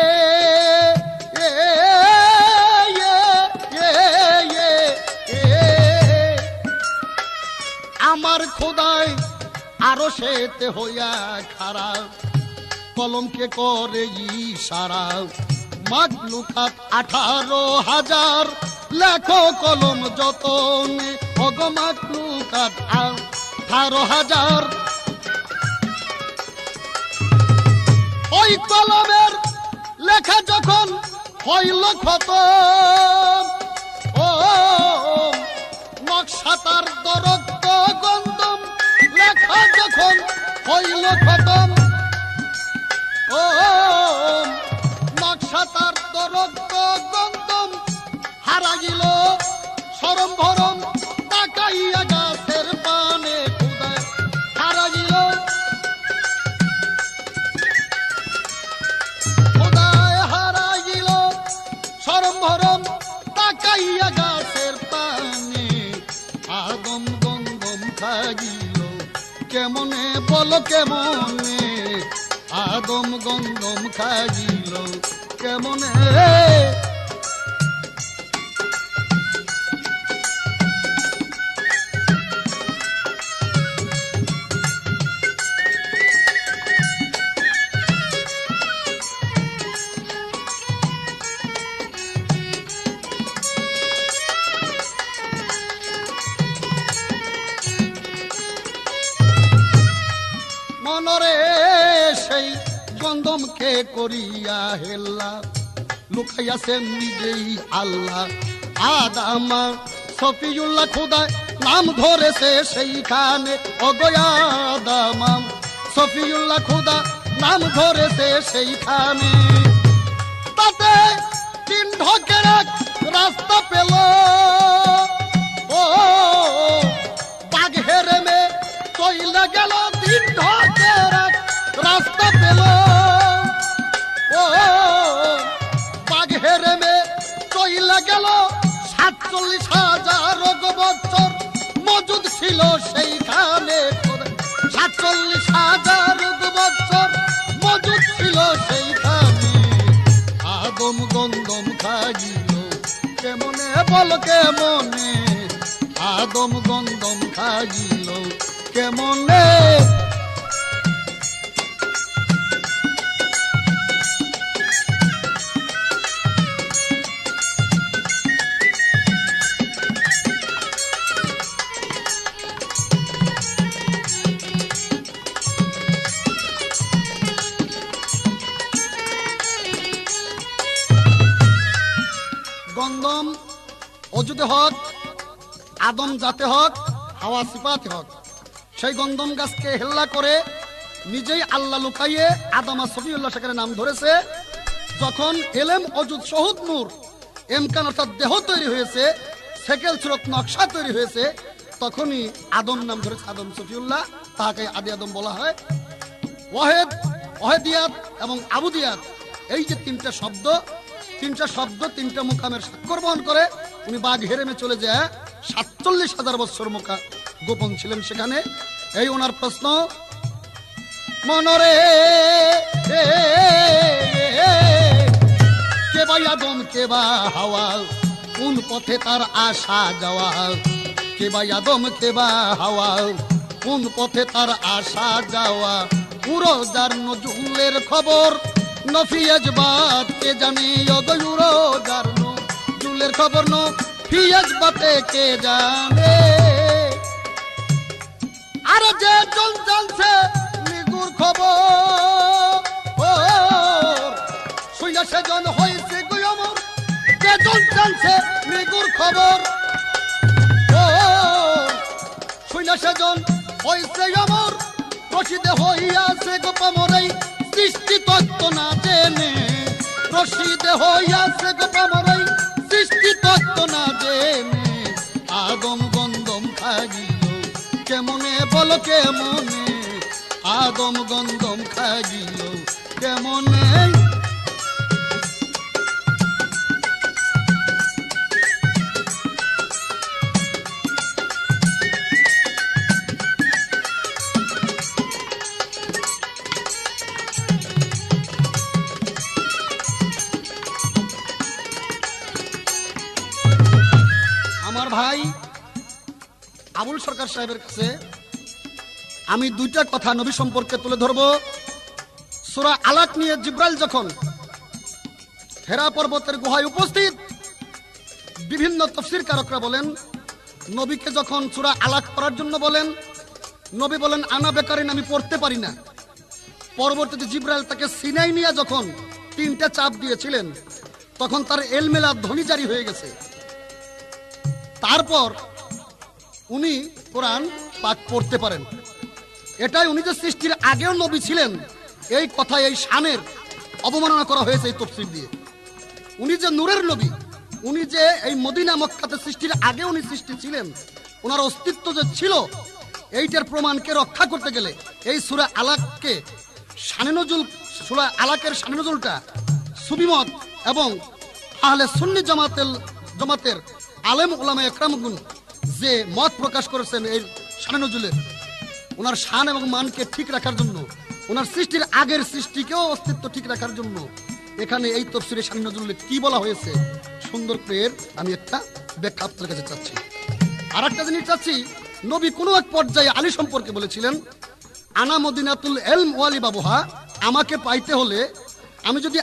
আমার খোদায় আরো সেতে হইয়া খারাপ, কলমকে করে ইশারা। মাখলুকাত 18,000 লেখো কলম যতনে, অগ মাখলুকাত 18,000। ওই কলমের লেখা যখন হইল খতম, ও নকশাতার দরক্ত গন্ধম লেখা যখন হইল খতম, ও নকশাতার দরক্ত গন্ধম হারাইল সরম ভরম, তাকাইয়া গাছের পানে খুদায় হারাইল, খুদায় হারাইল কেমনে বলো কেমনে আদম গন্ধম খাইল কেমনে। মনরে সেই গন্ধমকে করিয়া হেল্লা লুকাইয়াছেন নিজেই আল্লাহ। আদামা সফিউল্লাহ খুদা নাম ধরেছে সেইখানে, অগয়া আদামা সফিউল্লাহ খুদা নাম ধরেছে সেইখানে। তাতে তিন ঢকের এক রাস্তা পেল, ও বাঘ হেরেমে চইলা গেল। তিন ঢকের এক রাস্তা পেল, ও বাঘ হেরেমে চইলা গেল। 47,000 বছর মজুদ ছিল সেইখানে, 47,000 বছর মজুদ ছিল সেইখানে। আদম গন্ধম খাইল কেমনে বলো কেমনে আদম গন্ধম খাইল কেমনে। গন্ধম অজুদে হক, আদম জাতে হক, হাওয়া সিফাতে হক। সেই গন্ধম গাছকে হেল্লা করে নিজেই আল্লাহ লুকাইয়ে আদমা সফিউল্লাহ সেখানে নাম ধরেছে। যখন এলেম অজুদ শহুদ নূর এমকান অর্থাৎ দেহ তৈরি হয়েছে, সেকেল সুরত নকশা তৈরি হয়েছে, তখনই আদম নাম ধরেছে আদম সফিউল্লাহ। তাহাকে আদি আদম বলা হয়। ওয়াহেদ, ওয়াহেদিয়াত এবং আবুদিয়াত, এই যে তিনটা শব্দ তিনটা মুকামের স্বাক্ষর বহন করে। উনি বাঘ হেরেমে চলে যায় 47,000 বছর মুকা গোপন ছিলেন সেখানে। এই ওনার প্রশ্ন মনরে কে বা আদম কে বা হাওয়া, কোন পথে তার আসা যাওয়া। কে বা আদম কে বা হাওয়া, কোন পথে তার আসা যাওয়া। পুরো যার নজুলের খবর নফিয়াজ বাত কে জানে, অগয়ুরো যার নজুলের খবর নফিয়াজ বাতে কে জানে। আর যে জন জানছে নিগুর খবর শুইনা সেজন হয়েছে গুয়মর। যে জন জানছে নিগুর খবর শুইনা সেজন হয়েছে অমর। রশিদে হইয়াছে গোপমরেই সৃষ্টি তত্ত্ব না জেনে, রশিদে হইয়াছে গোপমরেই সৃষ্টি তত্ত্ব না জেনে। আদম গন্ধম খাইল কেমনে বলো কেমনে আদম গন্ধম খাইল কেমনে। আমার ভাই আবুল সরকার সাহেবের কাছে আমি দুইটা কথা নবী সম্পর্কে তুলে ধরব। সূরা আলাক নিয়ে জিব্রাইল যখন হেরা পর্বতের গুহায় উপস্থিত, বিভিন্ন তাফসীর কারকরা বলেন নবীকে যখন সূরা আলাক পড়ার জন্য বলেন, নবী বলেন আনা বেকারিন, আমি পড়তে পারি না। পরবর্তীতে জিব্রাইল তাকে সিনাই নিয়ে যখন 3টা চাপ দিয়েছিলেন, তখন তার এলমেলা ধ্বনি জারি হয়ে গেছে। তারপর উনি কোরআন পাক পড়তে পারেন। এটাই উনি যে সৃষ্টির আগেও নবী ছিলেন, এই কথা, এই শানের অবমাননা করা হয়েছে এই তাফসীর দিয়ে। উনি যে নূরের নবী, উনি যে এই মদিনা মক্কাতে সৃষ্টির আগে উনি সৃষ্টি ছিলেন, ওনার অস্তিত্ব যে ছিল, এইটার প্রমাণকে রক্ষা করতে গেলে এই সূরা আলাককে শানে নজুল, সূরা আলাকের শানে নজুলটা সুবিমত এবং আহলে সুন্নি জামাতের আলেম উলামা একরামগুন যে মত প্রকাশ করেছেন এই শানে নজুলের, ওনার শান এবং মানকে ঠিক রাখার জন্য, ওনার সৃষ্টির আগের সৃষ্টিকেও অস্তিত্ব ঠিক রাখার জন্য এখানে এই তফসিরে শাহ নজরুলের কি বলা হয়েছে সুন্দর করে আমি একটা ব্যাখ্যা আপনার কাছে চাচ্ছি। আর একটা জিনিস চাচ্ছি, নবী কোনো এক পর্যায়ে আলী সম্পর্কে বলেছিলেন, আনা মদিনাতুল এলম ওয়ালি বাবুহা, আমাকে পাইতে হলে আমি যদি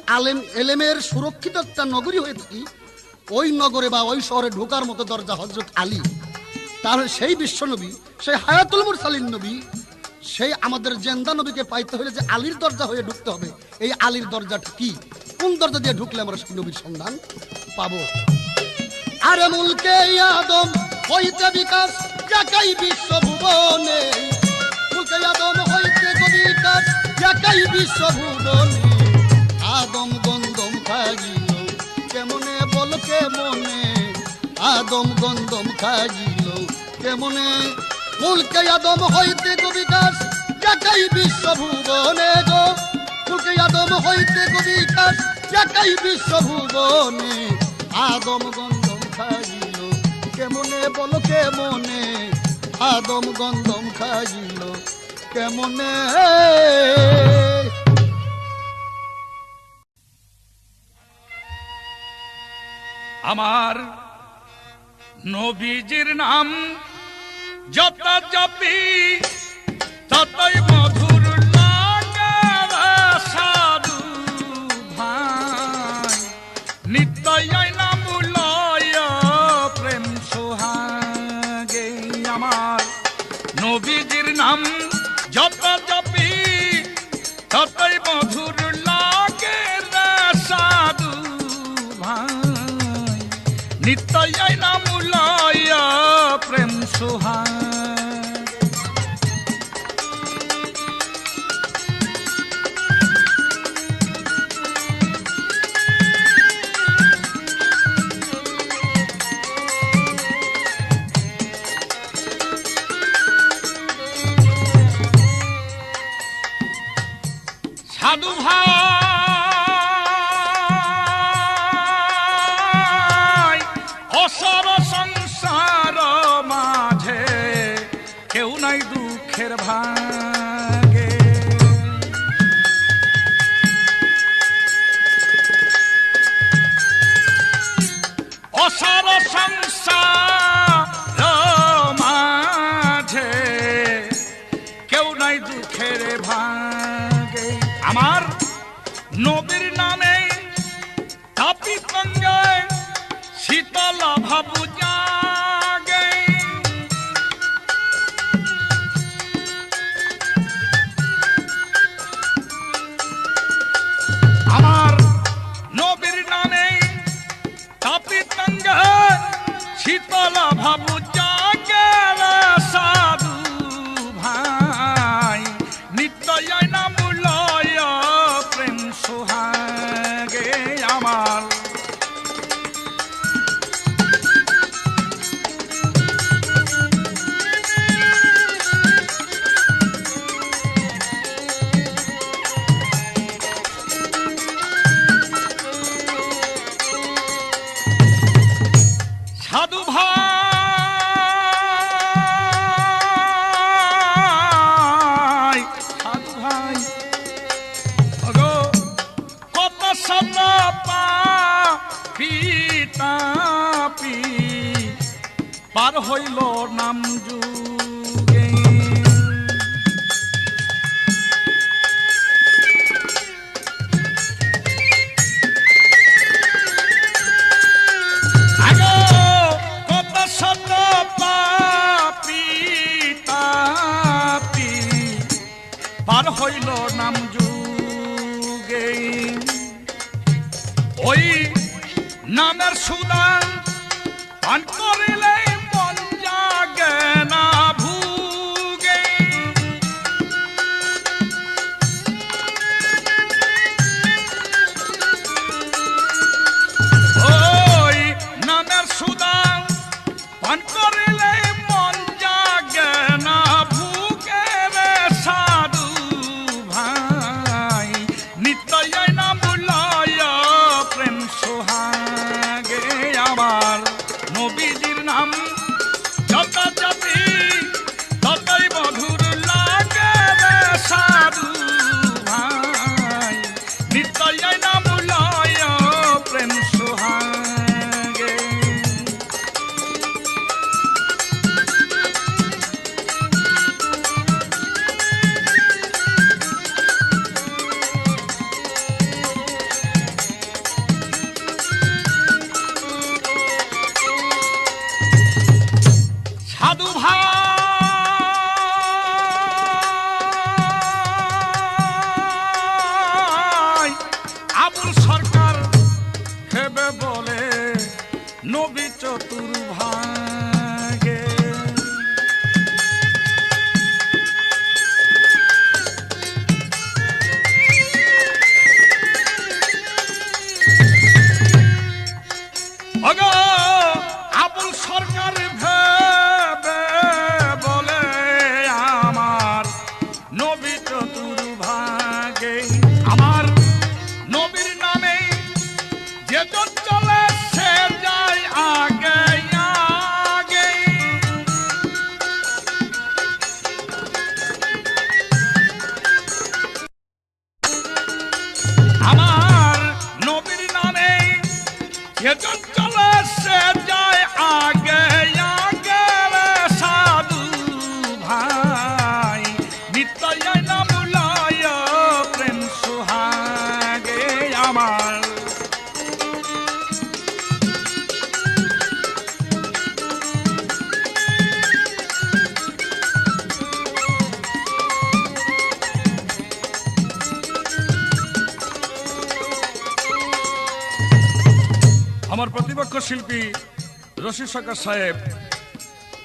এলেমের সুরক্ষিত একটা নগরী হয়ে থাকি, ওই নগরে বা ওই শহরে ঢোকার মতো দরজা হযরত আলী, তাহলে সেই বিশ্ব নবী, সেই হায়াতুল মুরসালিন নবী, সেই আমাদের জেন্দা নবীকে পাইতে হলে যে আলীর দরজা হয়ে ঢুকতে হবে, এই আলীর দরজাটা কি, কোন দরজা দিয়ে ঢুকলে আমরা সেই নবীর সন্ধান পাবো? আরে মুলকে আদম হইতে বিকাশ একাই বিশ্বভুবনে, মুলকে আদম হইতে বিকাশ একাই বিশ্বভুবনে, আদম গন্ধম খাইল কেমনে বল কেমনে, আদম গন্ধম খাইল কেমনে, মুলকে আদম হইতে বিকাশ একাই বিশ্বভুবনে গো, মুলকে আদম হইতে বিকাশ একাই বিশ্বভুবনে, আদম গন্ধম খাইল কেমনে বল কেমনে, আদম গন্ধম খাইল কেমনে। আমার নবীজির নাম যত জপি ততই মধুর লাগে সাধু ভাই, নিত্যই নাম লয় প্রেম সোহাগে। আমার নবীজির নাম যত জপি ততই মধুর লাগে সাধু ভাই, নিত্যই নাম লয় প্রেম সোহাগ। সাধু ভাই অসর সংসার মাঝে কেউ নাই দুঃখের ভাগে, অসর সংসার মাঝে কেউ নাই দুঃখের ভাগে। আমার নবীর নামে তাপি গঙ্গে শীতল ভাবু জাগে, আমার নবীর নামে তাপি গঙ্গে শীতল ভাবু জাগে সাধু ভাই, নিত্যই নাম লয় প্রেম সোহাগে। আমার সাধু ভাই, সাধু ভাই ওগো কত শত পাপি তাপি পার হইল নাম যুগে, আগো কত শত পাপি তাপি পার হইল নাম যুগে, ওই নামের সুদান পান করিলে মন জাগে না ভুগে, ওই নামের সুদান পান করিলে মন জাগে না ভুগে রে সাধু ভাই, নিত্যই নাম লয় প্রেম সোহাগে। আমার নবীজি প্রতিপক্ষ শিল্পী রশিদ সরকার সাহেব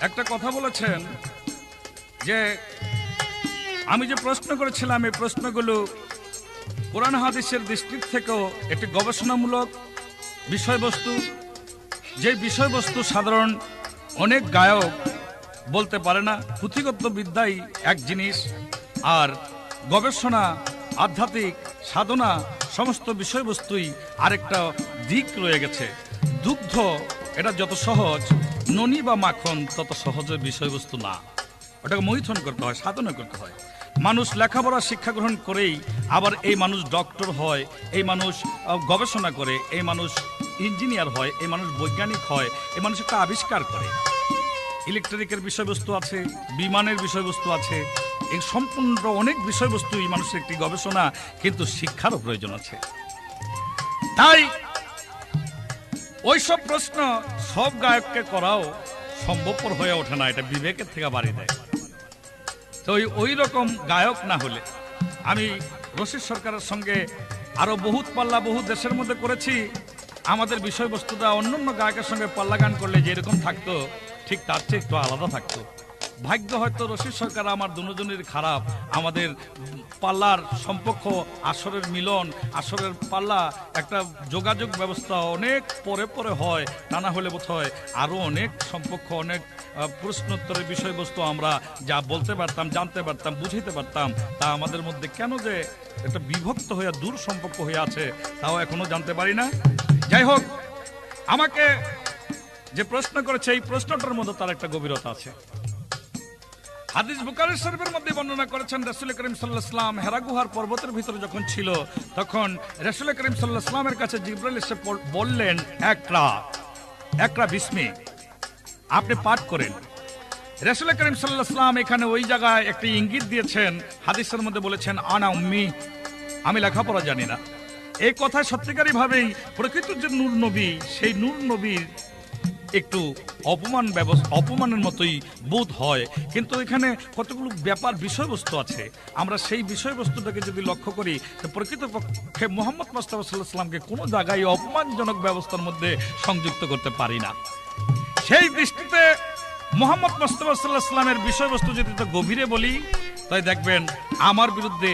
একটা কথা বলেছেন যে আমি যে প্রশ্ন করেছিলাম এই প্রশ্নগুলো কোরআন হাদিসের দৃষ্টির থেকেও একটি গবেষণামূলক বিষয়বস্তু, যে বিষয়বস্তু সাধারণ অনেক গায়ক বলতে পারে না। পুঁথিগত বিদ্যাই এক জিনিস, আর গবেষণা, আধ্যাত্মিক সাধনা সমস্ত বিষয়বস্তুই আরেকটা দিক রয়ে গেছে। দুগ্ধ এটা যত সহজ, ননি বা মাখন তত সহজ বিষয়বস্তু না। ওটাকে মৈথন করতে হয়, সাধনা করতে হয়। মানুষ লেখাপড়া শিক্ষা গ্রহণ করেই আবার এই মানুষ ডক্টর হয়, এই মানুষ গবেষণা করে, এই মানুষ ইঞ্জিনিয়ার হয়, এই মানুষ বৈজ্ঞানিক হয়, এই মানুষ একটা আবিষ্কার করে। ইলেকট্রিকের বিষয়বস্তু আছে, বিমানের বিষয়বস্তু আছে, এই সম্পূর্ণ অনেক বিষয়বস্তুই মানুষের একটি গবেষণা, কিন্তু শিক্ষারও প্রয়োজন আছে। তাই ওইসব প্রশ্ন সব গায়ককে করাও সম্ভবপর হয়ে ওঠে না, এটা বিবেকের থেকে বাড়ি দেয়। তো ওই রকম গায়ক না হলে, আমি রশিদ সরকারের সঙ্গে আরো বহুত পাল্লা বহু দেশের মধ্যে করেছি, আমাদের বিষয়বস্তুটা অন্যান্য গায়কের সঙ্গে পাল্লা গান করলে যেরকম থাকতো ঠিক তার চেয়ে একটু আলাদা থাকতো। ভাগ্য হয়তো রশিদ সরকার আমার দুজনের খারাপ, আমাদের পাল্লার সম্পর্ক, আসরের মিলন, আসরের পাল্লা একটা যোগাযোগ ব্যবস্থা অনেক পরে পরে হয়, তা না হলে বোধ হয় আরও অনেক সম্পর্ক, অনেক প্রশ্নোত্তরের বিষয়বস্তু আমরা যা বলতে পারতাম, জানতে পারতাম, বুঝিতে পারতাম, তা আমাদের মধ্যে কেন যে একটা বিভক্ত হয়ে দূর সম্পর্ক হয়ে আছে তাও এখনো জানতে পারি না। যাই হোক, আমাকে যে প্রশ্ন করেছে এই প্রশ্নটার মধ্যে তার একটা গভীরতা আছে। হাদিস বুখারী শরীফের মধ্যে বর্ণনা করেছেন রাসূল করিম সাল্লাল্লাহু আলাইহি ওয়াসাল্লাম হেরা গুহার পর্বতের ভিতরে যখন ছিল, তখন রাসূল করিম সাল্লাল্লাহু আলাইহি ওয়াসাল্লামের কাছে জিবরাইল এসে বললেন, একরা বিস্মে আপনি পাঠ করেন। রাসূল করিম সাল্লাল্লাহু আলাইহি ওয়াসাল্লাম এখানে ওই জায়গায় একটি ইঙ্গিত দিয়েছেন, হাদিসের মধ্যে বলেছেন আনা উম্মি, আমি লেখাপড়া জানি না। এই কথায় সত্যিকারী ভাবেই প্রকৃত যে নূর নবী, সেই নূর নবীর একটু অপমানের মতোই বোধ হয়। কিন্তু এখানে কতগুলো ব্যাপার বিষয়বস্তু আছে, আমরা সেই বিষয়বস্তুটাকে যদি লক্ষ্য করি তো প্রকৃতপক্ষে মুহাম্মদ মুস্তাফা সাল্লাল্লাহু আলাইহি ওয়াসাল্লামকে কোনো জায়গায় অপমানজনক ব্যবস্থার মধ্যে সংযুক্ত করতে পারি না। সেই দৃষ্টিতে মুহাম্মদ মুস্তাফা সাল্লাল্লাহু আলাইহি ওয়াসাল্লামের বিষয়বস্তু যদি তো গভীরে বলি, তাই দেখবেন আমার বিরুদ্ধে,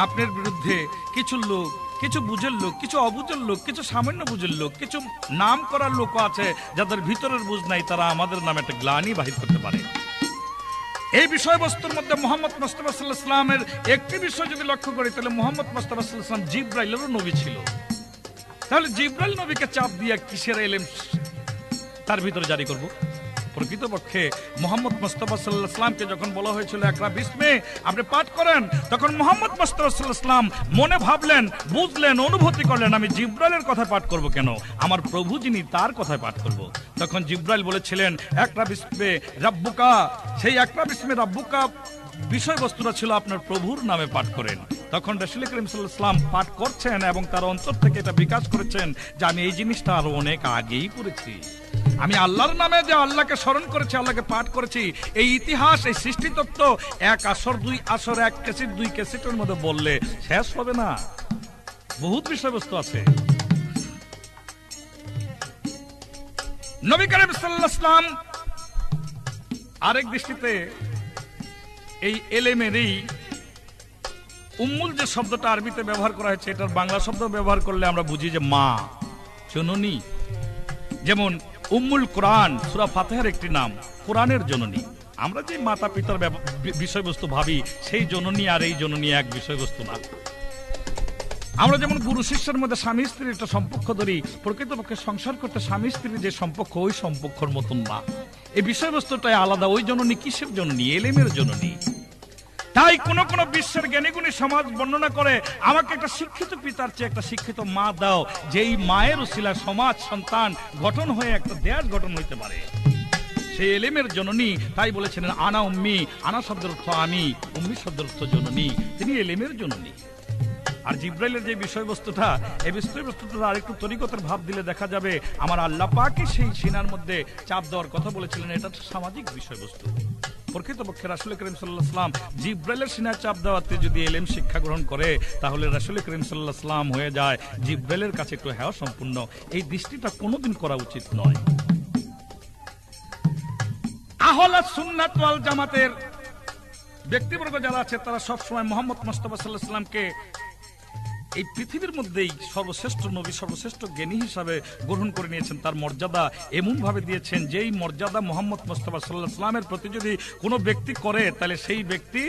আপনার বিরুদ্ধে কিছু লোক, কিছু বুঝের লোক, কিছু অবুঝের লোক, কিছু সামান্য বুঝের লোক, কিছু নাম করার লোক আছে যাদের ভিতরের বুঝ নাই, তারা আমাদের নামে একটা গ্লানি বাহির করতে পারে। এই বিষয়বস্তুর মধ্যে মুহাম্মদ মুস্তাফা সাল্লাল্লাহু আলাইহি ওয়াসাল্লামের একটি বিষয় যদি লক্ষ্য করি, তাহলে মুহাম্মদ মুস্তাফা সাল্লাল্লাহু আলাইহি ওয়াসাল্লাম জিবরাইলেরও নবী ছিল। তাহলে জিবরাইল নবীকে চাপ দিয়ে কিসের ইলম তার ভিতরে জারি করব? প্রকৃতপক্ষে মুহাম্মদ মুস্তাফা সাল্লাল্লাহু আলাইহি ওয়াসাল্লামকে যখন বলা হয়েছিল একরা বিস্মে আপনি পাঠ করেন, তখন মুহাম্মদ মুস্তাফা সাল্লাল্লাহু আলাইহি ওয়াসাল্লাম মনে ভাবলেন, বুঝলেন, অনুভূতি করলেন, আমি জিবরাইলের কথা পাঠ করব কেন, আমার প্রভু যিনি তার কথায় পাঠ করব। তখন জিবরাইল বলেছিলেন একরা বিস্মে রাব্বুকা, সেই একরা বিস্মে রাব্বুকা বিষয়বস্তুটা ছিল আপনার প্রভুর নামে পাঠ করেন। তখন রাসূল করিম সাল্লাল্লাহু আলাইহি ওয়াসাল্লাম পাঠ করছেন এবং তার অন্তর থেকে এটা বিকাশ করেছেন যে আমি এই জিনিসটা আরো অনেক আগেই করেছি। আমি আল্লাহর নামে যে আল্লাহকে স্মরণ করেছি, আল্লাহকে পাঠ করেছি, এই ইতিহাস, এই সৃষ্টিতত্ত্ব এক আসর, দুই আসর, এক ক্যাসেট, দুই ক্যাসেটের মধ্যে বললে শেষ হবে না, বহুত বিষয়বস্তু আছে। নবী করিম সাল্লাল্লাহু আলাইহি ওয়াসাল্লাম আরেক দৃষ্টিতে এই এলেমের এই উম্মুল যে শব্দটা আরবিতে ব্যবহার করা হয়েছে, এটার বাংলা শব্দ ব্যবহার করলে আমরা বুঝি যে মা, জননী। যেমন উম্মুল কোরআন, সূরা ফাতিহার একটি নাম, কোরআনের জননী। আমরা যে মাতা পিতার বিষয়বস্তু ভাবি, সেই জননী আর এই জননী এক বিষয়বস্তু না। আমরা যেমন গুরু শিষ্যের মধ্যে স্বামী স্ত্রীর একটা সম্পর্ক ধরি, প্রকৃতপক্ষে সংসার করতে স্বামী স্ত্রীর যে সম্পর্ক, ওই সম্পর্কের মতন না। এই বিষয়বস্তুটাই আলাদা। ওই জননী কিসের জননী? এলেমের জননী। তাই কোন কোন বিশ্বের জ্ঞানীগুণী সমাজ বর্ণনা করে, আমাকে একটা শিক্ষিত পিতার চেয়ে একটা শিক্ষিত মা দাও, যেই মায়ের উসিলা সমাজ, সন্তান গঠন হয়ে একটা দেশ গঠন হইতে পারে। সেই এলেমের জননী। তাই বলেছিলেন আনা উম্মি, আনা শব্দের অর্থ আমি, উম্মি শব্দের অর্থ জননী, তিনি এলেমের জননী। আর জিবরাইলের যে বিষয়বস্তুটা, এই বিষয়বস্তুটা আরেকটু তরিকতের ভাব দিলে দেখা যাবে আমার আল্লাহ পাকই সেই সিনার মধ্যে চাপ দেওয়ার কথা বলেছিলেন, এটা সামাজিক বিষয়বস্তু। প্রকৃতপক্ষে রাসূল করিম সাল্লাল্লাহু আলাইহি ওয়াসাল্লাম জিব্রাইলের সিনায় চাপ দেওয়াতে যদি ইলম শিক্ষা গ্রহণ করে, তাহলে রাসূল করিম সাল্লাল্লাহু আলাইহি ওয়াসাল্লাম হয়ে যায় জিব্রাইলের কাছে একটু হেয় সম্পূর্ণ। এই দৃষ্টিটা কোনোদিন করা উচিত নয়। আহলে সুন্নাত ওয়াল জামাতের ব্যক্তিবর্গ যারা আছে তারা সবসময় মুহাম্মদ মুস্তাফা সাল্লাল্লাহু আলাইহি ওয়াসাল্লামকে এই পৃথিবীর মধ্যেই সর্বশ্রেষ্ঠ নবী, সর্বশ্রেষ্ঠ জ্ঞানী হিসাবে গ্রহণ করে নিয়েছেন। তার মর্যাদা এমন ভাবে দিয়েছেন, যেই মর্যাদা মুহাম্মদ মুস্তাফা সাল্লাল্লাহু আলাইহি ওয়াসাল্লামের প্রতি যদি কোনো ব্যক্তি করে, তাহলে সেই ব্যক্তি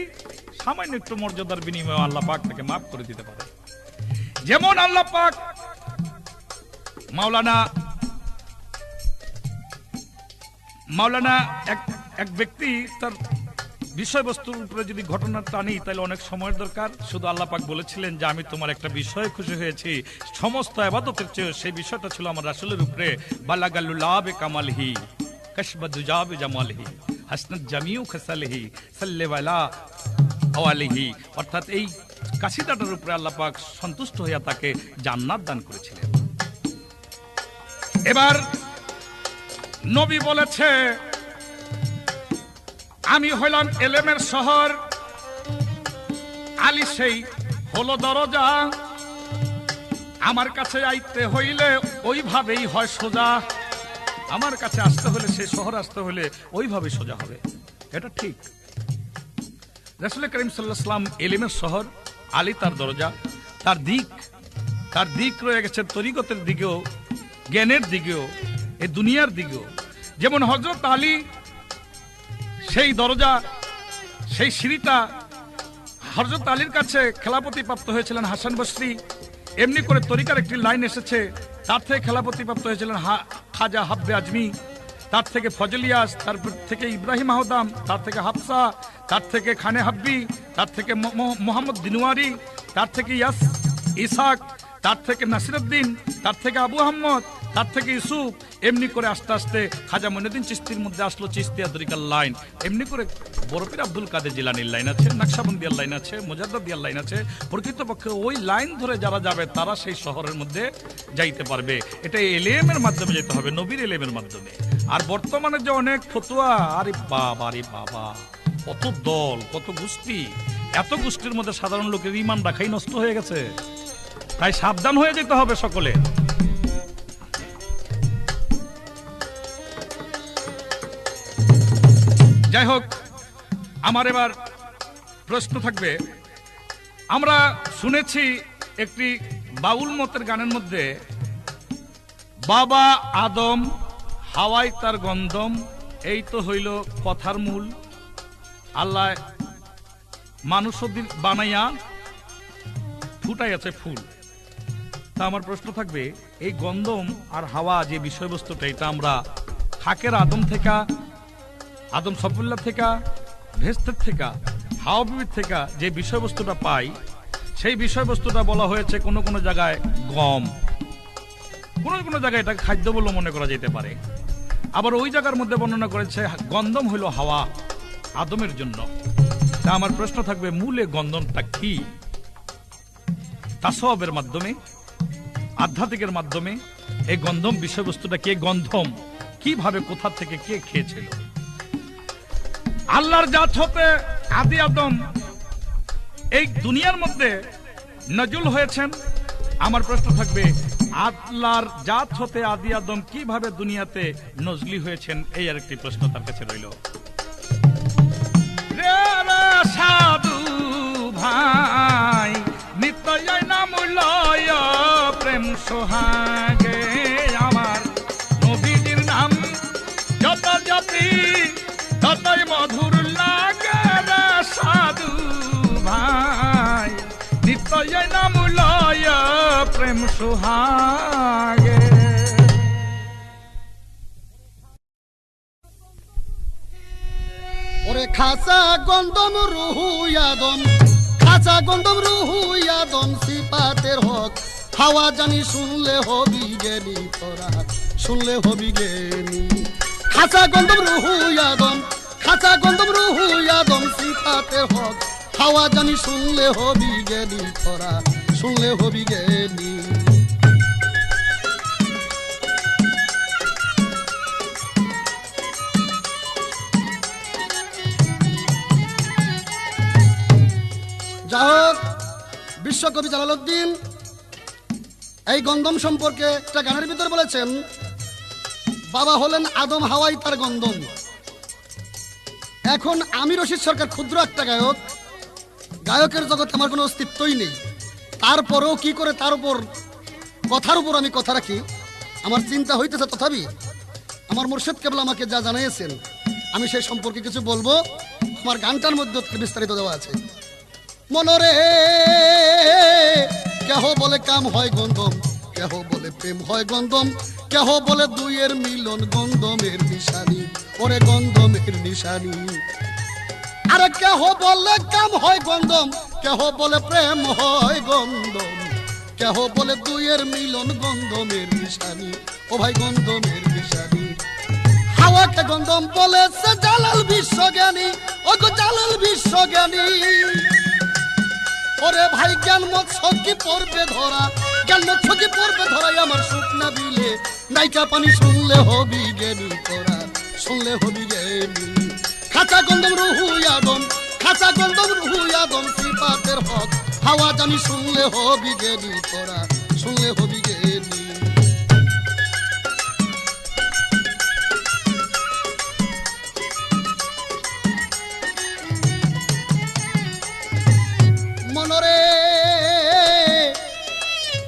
সামান্য একটু মর্যাদার বিনিময়ে আল্লাহ পাক তাকে মাফ করে দিতে পারে। যেমন আল্লাহ পাক মাওলানা এক ব্যক্তি তার বিষয়বস্তুর উপরে যদি ঘটনা টানি, তাহলে অনেক সময়ের দরকার। শুধু আল্লাহ পাক বলেছিলেন যে আমি তোমার একটা বিষয়ে খুশি হয়েছি, সমস্ত ইবাদতের চেয়ে সেই বিষয়টা ছিল আমার রাসূলের উপরে। বালাগাল্লুলাবে কামালহি কাশবাদুজাবে জামালহি হাসনাত জামিউ খাসালহি সাল্লাল্লাহু আলাইহি, অর্থাৎ এই কাসিদাটার উপরে আল্লাহ পাক সন্তুষ্ট হইয়া তাকে জান্নাত দান করেছিলেন। এবার নবী বলেছে, আমি হইলাম এলেমের শহর, আলী সেই হলো দরজা, আমার কাছে আইতে হইলে ওইভাবেই হয় সোজা। আমার কাছে আসতে হলে, সেই শহর আসতে হলে ওইভাবে সোজা হবে। এটা ঠিক। রাসূল করিম সাল্লাল্লাহু আলাইহি ওয়াসাল্লাম এলেমের শহর, আলী তার দরজা। তার দিক রয়ে গেছে তরিকতের দিকেও, জ্ঞানের দিকেও, এই দুনিয়ার দিকেও। যেমন হযরত আলী সেই দরজা, সেই সিঁড়িটা। হযরত আলীর কাছে খেলাফতি প্রাপ্ত হয়েছিলেন হাসান বসরি, এমনি করে তরিকার একটি লাইন এসেছে, তার থেকে খেলাফতি প্রাপ্ত হয়েছিলেন খাজা হাব্বে আজমি, তার থেকে ফজলিয়াস, তারপর থেকে ইব্রাহিম আহদাম, তার থেকে হাফসা, তার থেকে খানে হাব্বি, তার থেকে মোহাম্মদ দিনওয়ারি, তার থেকে ইসাক, তার থেকে নাসিরউদ্দিন, তার থেকে আবু আহমদ, তার থেকে ইউসুফ। এমনি করে আস্তে আস্তে খাজা মঈনুদ্দিন চিশতির মধ্যে আসলো চিশতিয়া তরিকার লাইন। এমনি করে বড় পীর আব্দুল কাদের জিলানীর লাইন আছে, নকশবন্দিয়ার লাইন আছে, মুজাদ্দিদিয়ার লাইন আছে। প্রকৃতপক্ষে ওই লাইন ধরে যারা যাবে তারা সেই শহরের মধ্যে যাইতে পারবে। এটা এলেমের মাধ্যমে যেতে হবে, নবীর এলেমের মাধ্যমে। আর বর্তমানে যে অনেক ফতুয়া, আরে বাবা, কত দল, কত গোষ্ঠী, এত গোষ্ঠীর মধ্যে সাধারণ লোকের ঈমান রাখাই নষ্ট হয়ে গেছে। তাই সাবধান হয়ে যেতে হবে সকলে। যাই হোক, আমার এবার প্রশ্ন থাকবে। আমরা শুনেছি একটি বাউল মতের গানের মধ্যে, বাবা আদম হাওয়াই তার গন্ধম, এই তো হইল কথার মূল। আল্লাহ মানুষ বানাইয়া ফুটাইয়াছে ফুল। তা আমার প্রশ্ন থাকবে, এই গন্ধম আর হাওয়া যে বিষয়বস্তুটা, এটা আমরা খাকের আদম থেকে, আদম সফুল্লাহ থেকে, ভেস্তের থেকে, হাওয়া বিবির থেকে যে বিষয়বস্তুটা পাই, সেই বিষয়বস্তুটা বলা হয়েছে কোন কোন জায়গায় গম, কোন কোন জায়গায় এটা খাদ্য বলে মনে করা যেতে পারে। আবার ওই জায়গার মধ্যে বর্ণনা করেছে গন্ধম হইল হাওয়া আদমের জন্য। তা আমার প্রশ্ন থাকবে, মূলে গন্ধমটা কি? তাসওয়ুফের মাধ্যমে, আধ্যাত্মিকের মাধ্যমে এই গন্ধম বিষয়বস্তুটা কে, গন্ধম কিভাবে, কোথা থেকে, কে খেয়েছিল? আল্লাহর জাত হতে আদি আদম এই দুনিয়ার মধ্যে নজুল হয়েছেন। আমার প্রশ্ন থাকবে, আল্লাহর জাত হতে আদি আদম কিভাবে দুনিয়াতে নজলি হয়েছেন? এই আরেকটি প্রশ্ন তার কাছে রইল। সাধু ভাই নিত্যই নাম লয় প্রেম সোহাগে, আমার নবীজির নাম যত জপি ততই মধুর লাগে। সাধু ভাই নিত্যই নাম লয় প্রেম সোহাগে। ওরে খাসা গন্ধম রুহু আদম, খাসা গন্ধম রুহু আদম, সিফাতের হক হাওয়া জানি, শুনলে হবি জ্ঞানী তোরা, শুনলে হবি জ্ঞানী। খাসা গন্ধম রুহু আদম, খাসা গন্ধম রুহু আদম, সিফাতের হক হাওয়া জানি, শুনলে হবি জ্ঞানী তোরা, শুনলে হবি জ্ঞানী। যা হোক, বিশ্বকবি জালালউদ্দিন এই গন্ধম সম্পর্কে একটা গানের ভিতর বলেছেন, বাবা হলেন আদম, হাওয়াই তার গন্ধম। এখন আমি রশিদ সরকার ক্ষুদ্র একটা গায়ক, গায়কের জগতে আমার কোনো অস্তিত্বই নেই। তারপরেও কি করে তার উপর কথার উপর আমি কথা রাখি, আমার চিন্তা হইতেছে। তথাপি আমার মুর্শিদ কেবলা আমাকে যা জানিয়েছেন আমি সেই সম্পর্কে কিছু বলবো। আমার গানটার মধ্যে বিস্তারিত দেওয়া আছে। মনরে কেহ বলে কাম হয় গন্ধম, কেহ বলে প্রেম হয় গন্ধম, কেহ বলে দুইয়ের মিলন গন্ধমের নিশানি, ওরে গন্ধমের নিশানি। আরে কেহ বলে কাম হয় গন্ধম, কেহ বলে প্রেম হয় গন্ধম, কেহ বলে দুইয়ের মিলন গন্ধমের নিশানি, ও ভাই গন্ধমের নিশানি। হাওয়াকে গন্ধম বলেছে জালাল বিশ্বজ্ঞানী, ও গো জালাল বিশ্বজ্ঞানী। ওরে ভাই জ্ঞান মৎস্য কি পড়বে ধরা, জ্ঞান মৎস্য কি পড়বে ধরাই আমার শুকনা বিলে, নাইকা পানি শুনলে হবি জ্ঞানী তোরা, শুনলে হবি জ্ঞানী। খাঁচা গন্ধম রুহু আদম, খাঁচা গন্ধম রুহু আদম, সিফাতের হক হাওয়া জানি, শুনলে হবি জ্ঞানী তোরা, শুনলে হবি জ্ঞানী। মনরে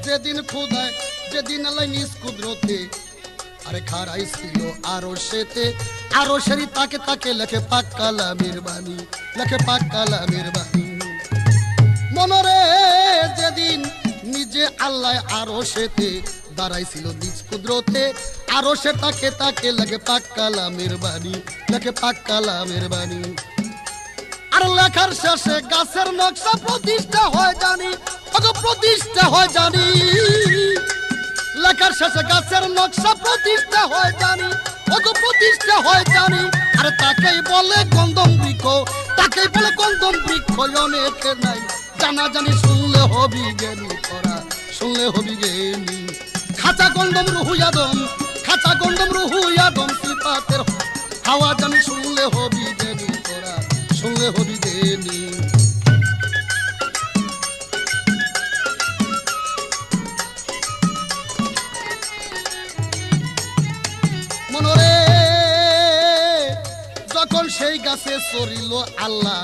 যেদিন খুদায়, যেদিন আল্লাহ নিজ কুদরতে আরে খারাই ছিল আরো সেতে, আরো সেরি তাকে তাকে লেখে পাক কালামের বাণী, লেখে পাক কালামের বাণী। মনরে যেদিন নিজে আল্লাহ আরো সেতে দাঁড়াইছিল নিজ কুদরতে, আরো সে তাকে তাকে লেখে পাক কালামের বাণী, লেখে পাক কালামের বাণী। আর লেখার শেষে গাছের নকশা প্রতিষ্ঠা হয় জানি, ওগো প্রতিষ্ঠা হয় জানি। লেখার শেষে গাছের নকশা প্রতিষ্ঠা হয় জানি, ওগো প্রতিষ্ঠা হয় জানি। আর তাকেই বলে গন্ধম বৃক্ষ, তাকেই বলে গন্ধম বৃক্ষ, অনেকের নাই জানা জানি, শুনলে হবি জ্ঞানী তোরা, শুনলে হবি জ্ঞানী। খাঁচা গন্ধম রুহু আদম, খাঁচা গন্ধম রুহু আদম, সিফাতের হাওয়া জানি, শুনলে হবি জ্ঞানী তোরা, শুনলে হবি জ্ঞানী। মনরে যখন সেই গাছে চরিল আল্লাহ,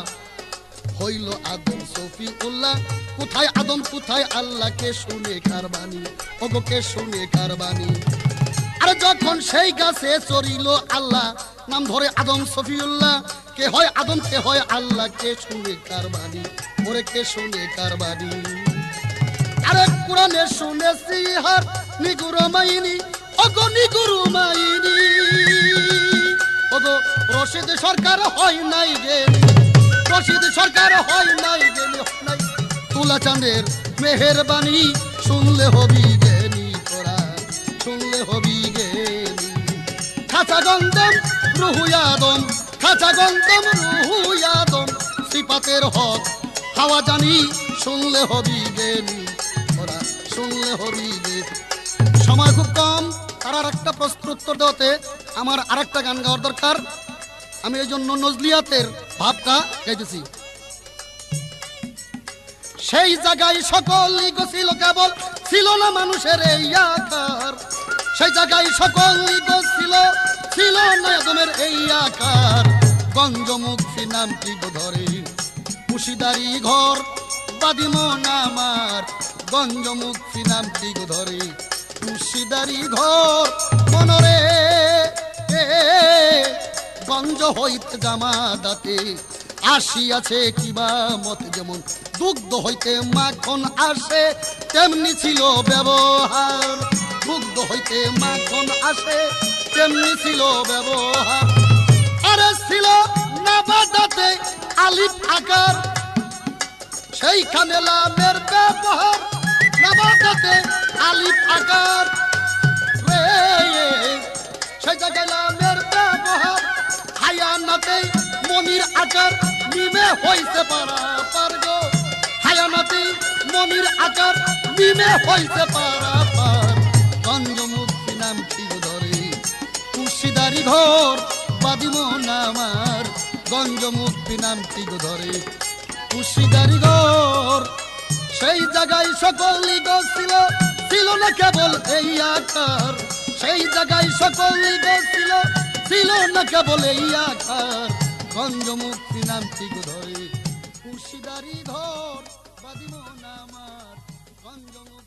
হইল আদম সফি উল্লাহ। কোথায় আদম কোথায় আল্লাহ, কে শুনে কারবানি, ওগো কে শুনে কারবানি। আর যখন সেই গাছে চরিল আল্লাহ, নাম ধরে আদম সফিউল্লাহ। কে হয় আদম, কে হয় আল্লাহ, কে শুনে কারবানি, ওরে কে শুনে কারবানি। আরে কোরআনে শুনেছি হার নিগুরু মাইনি, ওগো নিগুরু মাইনি। ওগো রশিদ সরকার হয় নাই জ্ঞানী, রশিদ সরকার হয় নাই জ্ঞানী, নাই তুলা চাঁদের মেহেরবানি, শুনলে হবি জ্ঞানী তোরা, শুনলে হবি জ্ঞানী। খাঁচা গন্ধম রুহু আদম, খাঁচা গন্ধম রুহু আদম, সিফাতের হক হাওয়া জানি, শুনলে হবি জ্ঞানী তোরা, শুনলে হবি জ্ঞানী। সময় খুব কম, তার আর একটা প্রশ্নোত্তর দেওয়াতে আমার আরেকটা গান গাওয়ার দরকার। আমি এই জন্য নজলিয়াতের ভাবটা গাইতেছি। সেই জায়গায় সকল ইগো ছিল, কেবল ছিল না মানুষের এই আকার। সেই জায়গায় সকল ইগো ছিল, ছিল না আদমের এই আকার। গঞ্জমুখী নামটি গো ধরে মুশিদারি ঘর, বাদিমন আমার গঞ্জমুখী নামটি গো ধরে মুশিদারি ঘর। মনরে গঞ্জ হইতে জামা দাতে আসিয়াছে কিবা মত, যেমন দুগ্ধ হইতে মাখন আসে তেমনি ছিল ব্যবহার। দুগ্ধ হইতে মাখন আসে তেমনি ছিল ব্যবহার। আরে ছিল নাবাদাতে আলিফ আকার, সেইখানে লামের ব্যবহার। নাবাদাতে আলিফ আকার রে, সেই জায়গায় লামের ব্যবহার। হায়ানাতে মনির আকার, মিমে হইতে পারা পারগো। হায়ানাতে মনির আকার, মিমে হইতে পারা পার। গঞ্জমুখী নামটি ধরে মুর্শিদারি ঘর, বাদিমন আমার গঞ্জমুখী নামটি ধরে কুশিদারি ঘর, সেই জায়গায় সকলই গো ছিল, ছিল না কেবল এই আকার। সেই জায়গায় সকলই গো ছিল, ছিল না কেবল এই আকার। গঞ্জমুক্তি নামটি গো ধরে কুশিদারি ঘর, বাদিমন আমার গঞ্জমুক্তি।